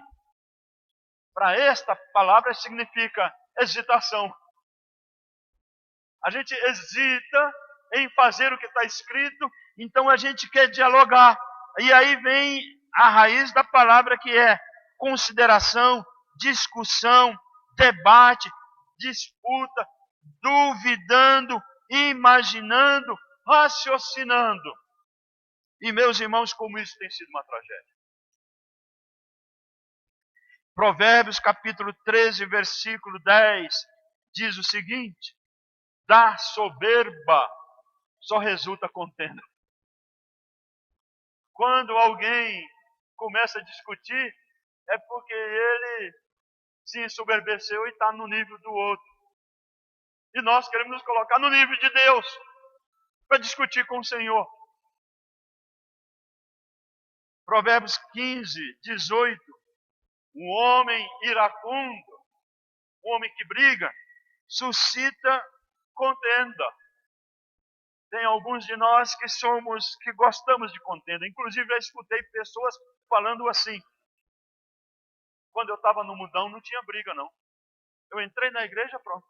para esta palavra, significa hesitação. A gente hesita em fazer o que está escrito, então a gente quer dialogar. E aí vem a raiz da palavra, que é consideração, discussão, debate, disputa, duvidando, imaginando, raciocinando. E meus irmãos, como isso tem sido uma tragédia. Provérbios capítulo 13, versículo 10, diz o seguinte: da soberba só resulta contenda. Quando alguém começa a discutir, é porque ele se ensoberbeceu e está no nível do outro. E nós queremos nos colocar no nível de Deus para discutir com o Senhor. Provérbios 15, 18. Um homem iracundo, um homem que briga, suscita contenda. Tem alguns de nós que gostamos de contenda. Inclusive, já escutei pessoas falando assim: quando eu estava no mundão, não tinha briga, não. Eu entrei na igreja, pronto.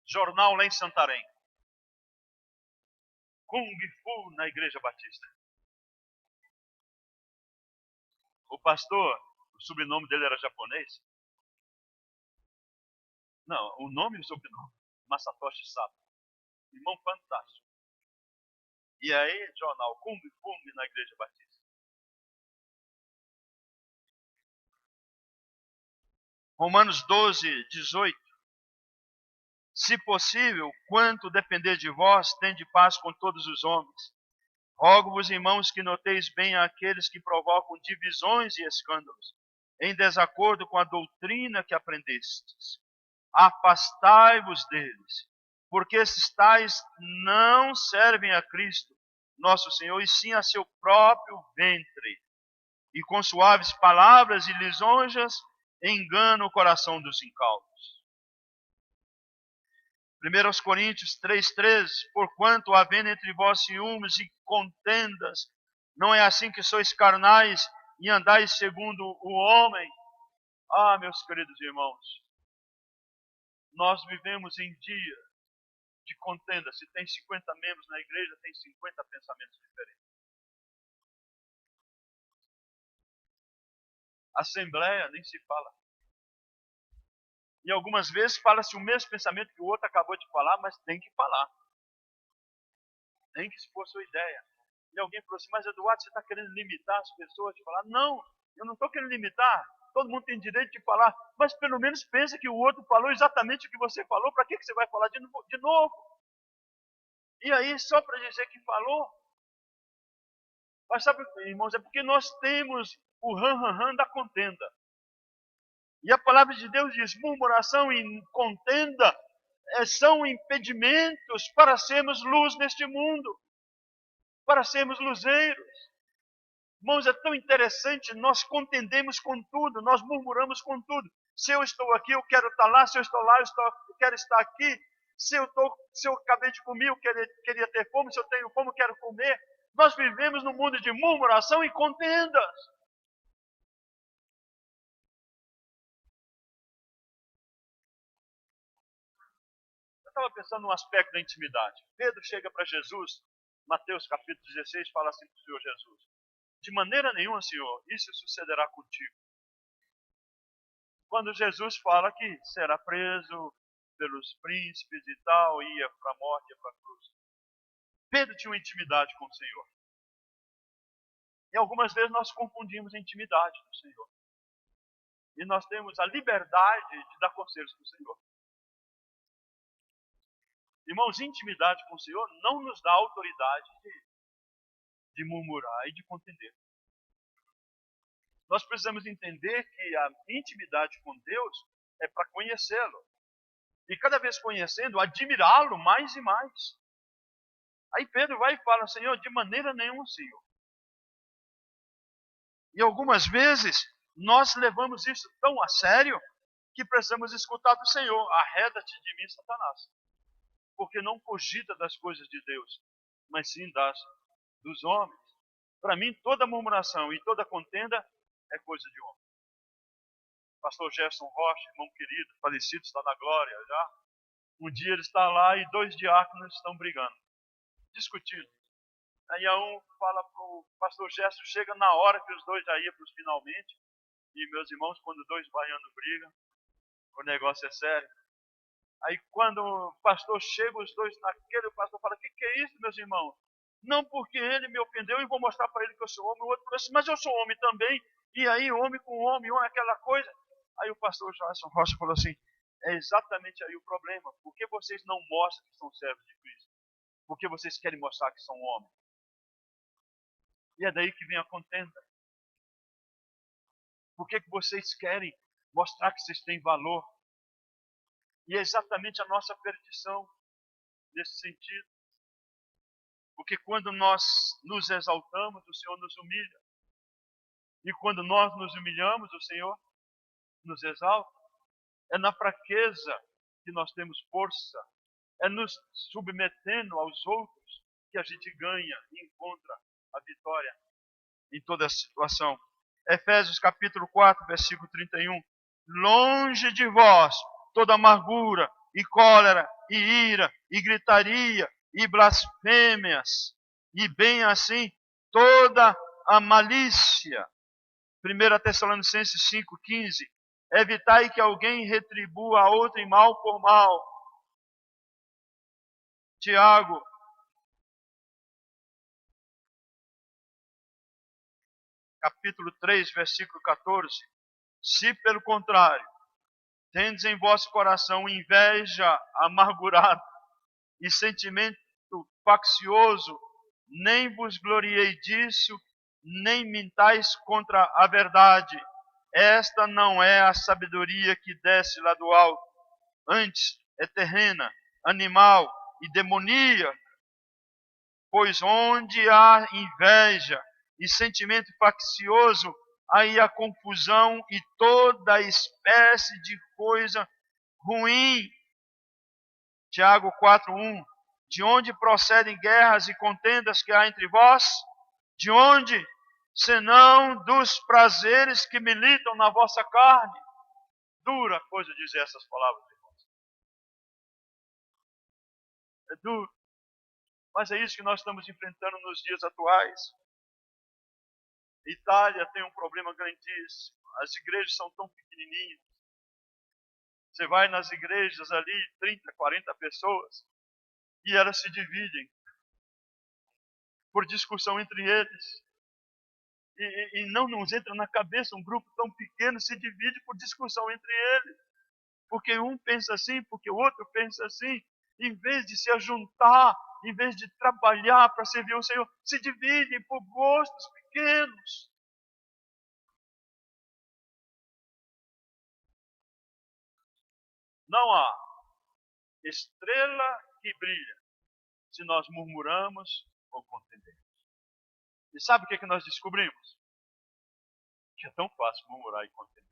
Jornal lá em Santarém. Kung Fu na Igreja Batista. O pastor, o sobrenome dele era japonês. Não, o nome e o sobrenome. Masatoshi Sato. Irmão fantástico. E aí, jornal, cume na Igreja Batista. Romanos 12, 18. Se possível, quanto depender de vós, tende paz com todos os homens. Rogo-vos, irmãos, que noteis bem aqueles que provocam divisões e escândalos, em desacordo com a doutrina que aprendestes. Afastai-vos deles, porque esses tais não servem a Cristo, nosso Senhor, e sim a seu próprio ventre. E com suaves palavras e lisonjas enganam o coração dos incautos. 1 Coríntios 3,13, porquanto havendo entre vós ciúmes e contendas, não é assim que sois carnais e andais segundo o homem. Ah, meus queridos irmãos, nós vivemos em dia de contenda. Se tem 50 membros na igreja, tem 50 pensamentos diferentes. Assembleia, nem se fala. E algumas vezes fala-se o mesmo pensamento que o outro acabou de falar, mas tem que falar. Tem que expor sua ideia. E alguém falou assim, mas Eduardo, você está querendo limitar as pessoas de falar? Não, eu não estou querendo limitar. Todo mundo tem direito de falar, mas pelo menos pensa que o outro falou exatamente o que você falou. Para que você vai falar de novo? E aí, só para dizer que falou. Mas sabe, irmãos, é porque nós temos o ran da contenda. E a palavra de Deus diz, murmuração e contenda são impedimentos para sermos luz neste mundo, para sermos luzeiros. Irmãos, é tão interessante, nós contendemos com tudo, nós murmuramos com tudo. Se eu estou aqui, eu quero estar lá, se eu estou lá, eu quero estar aqui. Se eu acabei de comer, eu queria ter fome, se eu tenho fome, eu quero comer. Nós vivemos num mundo de murmuração e contendas. Eu estava pensando num aspecto da intimidade. Pedro chega para Jesus, Mateus capítulo 16, fala assim para o Senhor Jesus, de maneira nenhuma, Senhor, isso sucederá contigo. Quando Jesus fala que será preso pelos príncipes e tal, ia para a morte, ia para a cruz. Pedro tinha uma intimidade com o Senhor. E algumas vezes nós confundimos a intimidade do Senhor. E nós temos a liberdade de dar conselhos para o Senhor. Irmãos, intimidade com o Senhor não nos dá autoridade de murmurar e de contender. Nós precisamos entender que a intimidade com Deus é para conhecê-lo. E cada vez conhecendo, admirá-lo mais e mais. Aí Pedro vai e fala, Senhor, de maneira nenhuma, Senhor. E algumas vezes nós levamos isso tão a sério que precisamos escutar do Senhor. Arreda-te de mim, Satanás. Porque não cogita das coisas de Deus, mas sim dos homens. Para mim, toda murmuração e toda contenda é coisa de homem. Pastor Gerson Rocha, irmão querido, falecido, está na glória já. Um dia ele está lá e 2 diáconos estão brigando, discutindo. Aí um fala para o pastor Gerson, chega na hora que os dois já iam para os finalmente. E meus irmãos, quando 2 baianos brigam, o negócio é sério. Aí quando o pastor chega, os dois naquele, o pastor fala, o que é isso, meus irmãos? Não porque ele me ofendeu e vou mostrar para ele que eu sou homem. O outro falou assim, mas eu sou homem também. E aí, homem com homem, aquela coisa. Aí o pastor Gerson Rocha falou assim, é exatamente aí o problema. Por que vocês não mostram que são servos de Cristo? Por que vocês querem mostrar que são homens? E é daí que vem a contenda. Por que vocês querem mostrar que vocês têm valor? E é exatamente a nossa perdição nesse sentido. Porque quando nós nos exaltamos, o Senhor nos humilha. E quando nós nos humilhamos, o Senhor nos exalta. É na fraqueza que nós temos força. É nos submetendo aos outros que a gente ganha e encontra a vitória em toda a situação. Efésios capítulo 4, versículo 31. Longe de vós toda amargura e cólera e ira e gritaria e blasfêmias e bem assim toda a malícia. 1 Tessalonicenses 5,15. Evitai que alguém retribua a outro em mal por mal. Tiago, capítulo 3, versículo 14. Se, pelo contrário, tendes em vosso coração inveja amargurada e sentimento faccioso, nem vos gloriei disso, nem mintais contra a verdade. Esta não é a sabedoria que desce lá do alto, antes é terrena, animal e demoníaca. Pois onde há inveja e sentimento faccioso, aí há confusão e toda espécie de coisa ruim. Tiago 4:1. De onde procedem guerras e contendas que há entre vós? De onde? Senão dos prazeres que militam na vossa carne. Dura coisa dizer essas palavras, irmãos. É duro. Mas é isso que nós estamos enfrentando nos dias atuais. Itália tem um problema grandíssimo. As igrejas são tão pequenininhas. Você vai nas igrejas ali, 30, 40 pessoas, e elas se dividem por discussão entre eles. E não nos entra na cabeça um grupo tão pequeno se divide por discussão entre eles. Porque um pensa assim, porque o outro pensa assim. Em vez de se ajuntar, em vez de trabalhar para servir o Senhor, se dividem por gostos pequenos. Não há estrela que brilha se nós murmuramos ou contendemos. E sabe o que nós descobrimos? Que é tão fácil murmurar e contender.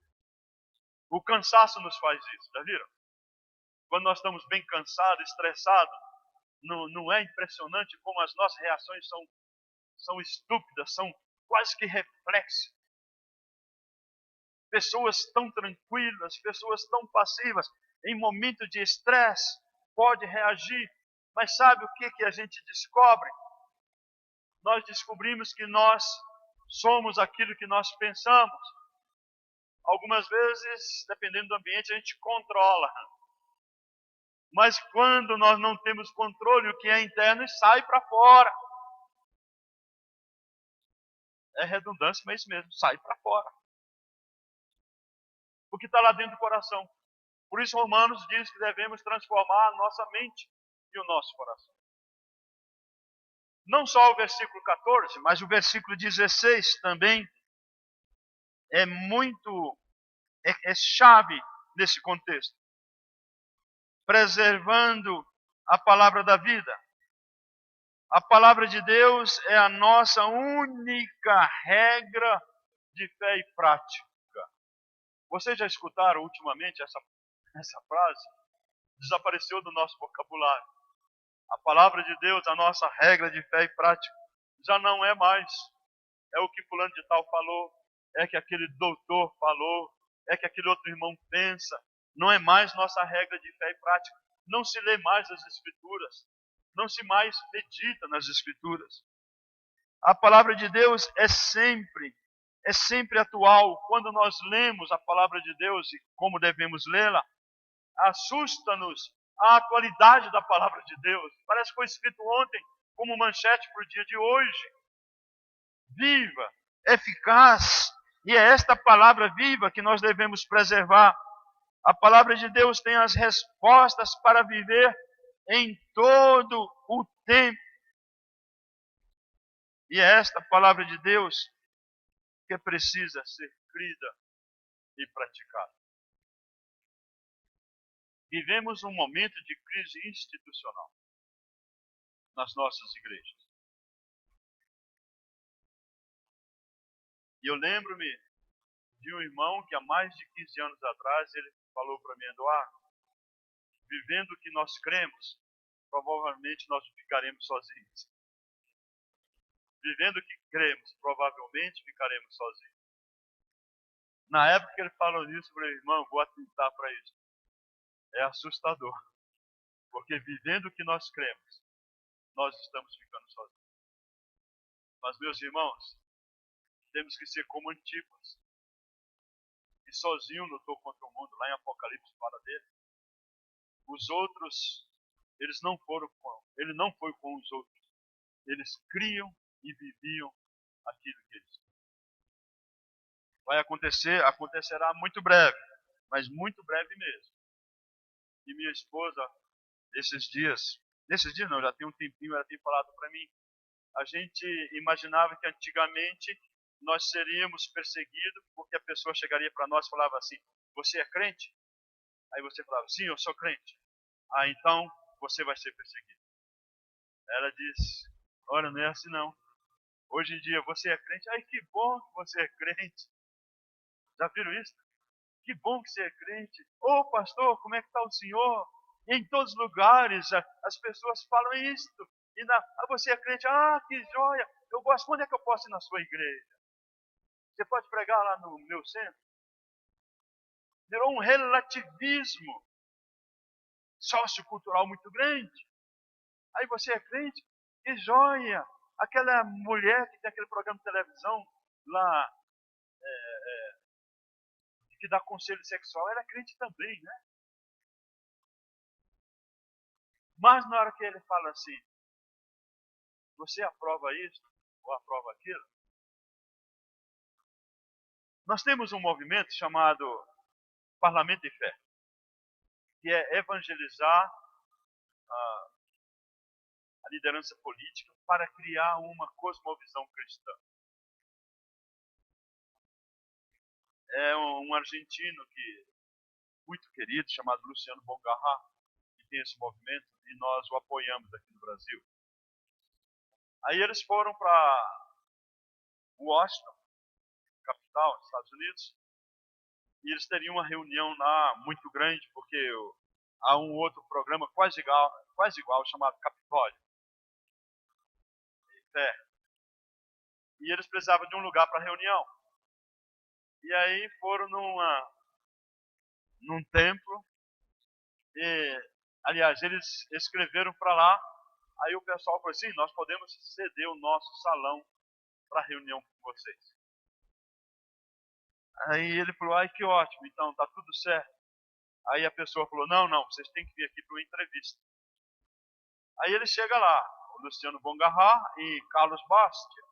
O cansaço nos faz isso, já viram? Quando nós estamos bem cansados, estressados, não é impressionante como as nossas reações são estúpidas, são quase que reflexos. Pessoas tão tranquilas, pessoas tão passivas, em momento de estresse, pode reagir. Mas sabe o que a gente descobre? Nós descobrimos que nós somos aquilo que nós pensamos. Algumas vezes, dependendo do ambiente, a gente controla. Mas quando nós não temos controle, o que é interno sai para fora. É redundância, mas é isso mesmo, sai para fora. O que está lá dentro do coração. Por isso Romanos diz que devemos transformar a nossa mente e o nosso coração. Não só o versículo 14, mas o versículo 16 também é chave nesse contexto. Preservando a palavra da vida. A palavra de Deus é a nossa única regra de fé e prática. Vocês já escutaram ultimamente essa frase? Desapareceu do nosso vocabulário. A palavra de Deus, a nossa regra de fé e prática, já não é mais. É o que fulano de tal falou, é que aquele doutor falou, é que aquele outro irmão pensa. Não é mais nossa regra de fé e prática. Não se lê mais as Escrituras. Não se mais medita nas Escrituras. A palavra de Deus é sempre atual. Quando nós lemos a palavra de Deus e como devemos lê-la, assusta-nos a atualidade da palavra de Deus. Parece que foi escrito ontem como manchete para o dia de hoje. Viva, eficaz. E é esta palavra viva que nós devemos preservar. A palavra de Deus tem as respostas para viver em todo o tempo. E é esta palavra de Deus que precisa ser crida e praticada. Vivemos um momento de crise institucional nas nossas igrejas. E eu lembro-me de um irmão que há mais de 15 anos atrás, ele falou para mim: Eduardo, vivendo o que nós cremos, provavelmente nós ficaremos sozinhos. Vivendo o que cremos, provavelmente ficaremos sozinhos. Na época que ele falou isso, eu falei: irmão, vou atentar para isso. É assustador. Porque vivendo o que nós cremos, nós estamos ficando sozinhos. Mas, meus irmãos, temos que ser como Antipas. e sozinho lutou contra o mundo. Lá em Apocalipse fala dele. Os outros, ele não foi com os outros. Eles criam e viviam aquilo que eles criam. Vai acontecer, acontecerá muito breve, mas muito breve mesmo. E minha esposa, nesses dias não, já tem um tempinho, ela tem falado para mim, a gente imaginava que antigamente nós seríamos perseguidos porque a pessoa chegaria para nós e falava assim, você é crente? Aí você falava, sim, eu sou crente. Ah, então você vai ser perseguido. Ela disse, olha, não é assim não. Hoje em dia você é crente? Ai, que bom que você é crente. Já viram isso? Que bom que você é crente. Ô pastor, como é que está o senhor? E em todos os lugares as pessoas falam isto. E você é crente? Ah, que joia. Eu gosto. Quando é que eu posso ir na sua igreja? Você pode pregar lá no meu centro? Virou um relativismo sociocultural muito grande. Aí você é crente? Que joia. Aquela mulher que tem aquele programa de televisão lá, que dá conselho sexual, ela é crente também, né? Mas na hora que ele fala assim, você aprova isso ou aprova aquilo? Nós temos um movimento chamado Parlamento e Fé, que é evangelizar a liderança política para criar uma cosmovisão cristã. É um argentino muito querido, chamado Luciano Bongarra, que tem esse movimento e nós o apoiamos aqui no Brasil. Aí eles foram para Washington, capital dos Estados Unidos, e eles teriam uma reunião lá muito grande, porque há um outro programa quase igual chamado Capitólio. E eles precisavam de um lugar para reunião. E aí foram num templo, e, aliás, eles escreveram para lá, aí o pessoal falou assim, nós podemos ceder o nosso salão para reunião com vocês. Aí ele falou, ai que ótimo, então tá tudo certo. Aí a pessoa falou, não, vocês têm que vir aqui para uma entrevista. Aí ele chega lá, o Luciano Bongarra e Carlos Bastia.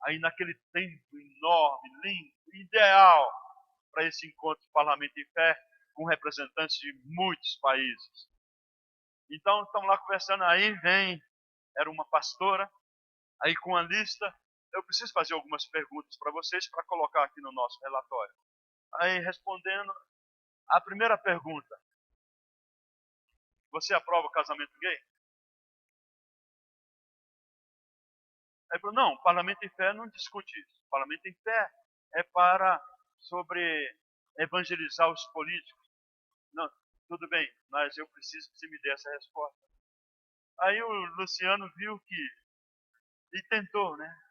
Aí naquele templo enorme, lindo, ideal para esse encontro de Parlamento e Fé com representantes de muitos países. Então estamos lá conversando, aí era uma pastora, aí com a lista, eu preciso fazer algumas perguntas para vocês para colocar aqui no nosso relatório. Aí respondendo, a primeira pergunta, você aprova o casamento gay? Aí falou, não, Parlamento em Fé não discute isso. Parlamento em Fé é sobre evangelizar os políticos. Não, tudo bem, mas eu preciso que você me dê essa resposta. Aí o Luciano viu e tentou, né?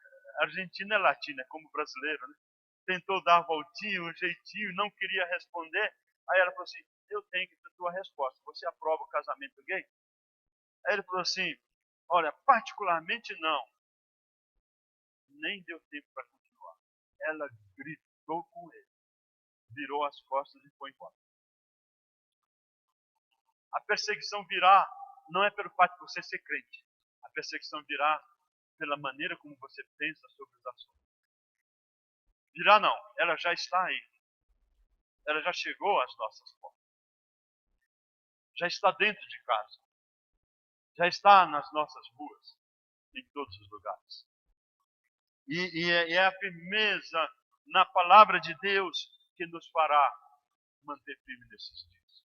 A Argentina é latina, é como brasileiro, né? Tentou dar a voltinha, um jeitinho, não queria responder. Aí ela falou assim, eu tenho que ter a tua resposta. Você aprova o casamento gay? Aí ele falou assim, olha, particularmente não. Nem deu tempo para continuar. Ela gritou com ele, virou as costas e foi embora. A perseguição virá não é pelo fato de você ser crente. A perseguição virá pela maneira como você pensa sobre os assuntos. Virá não, ela já está aí. Ela já chegou às nossas portas. Já está dentro de casa. Já está nas nossas ruas, em todos os lugares. E é a firmeza na palavra de Deus que nos fará manter firme nesses dias.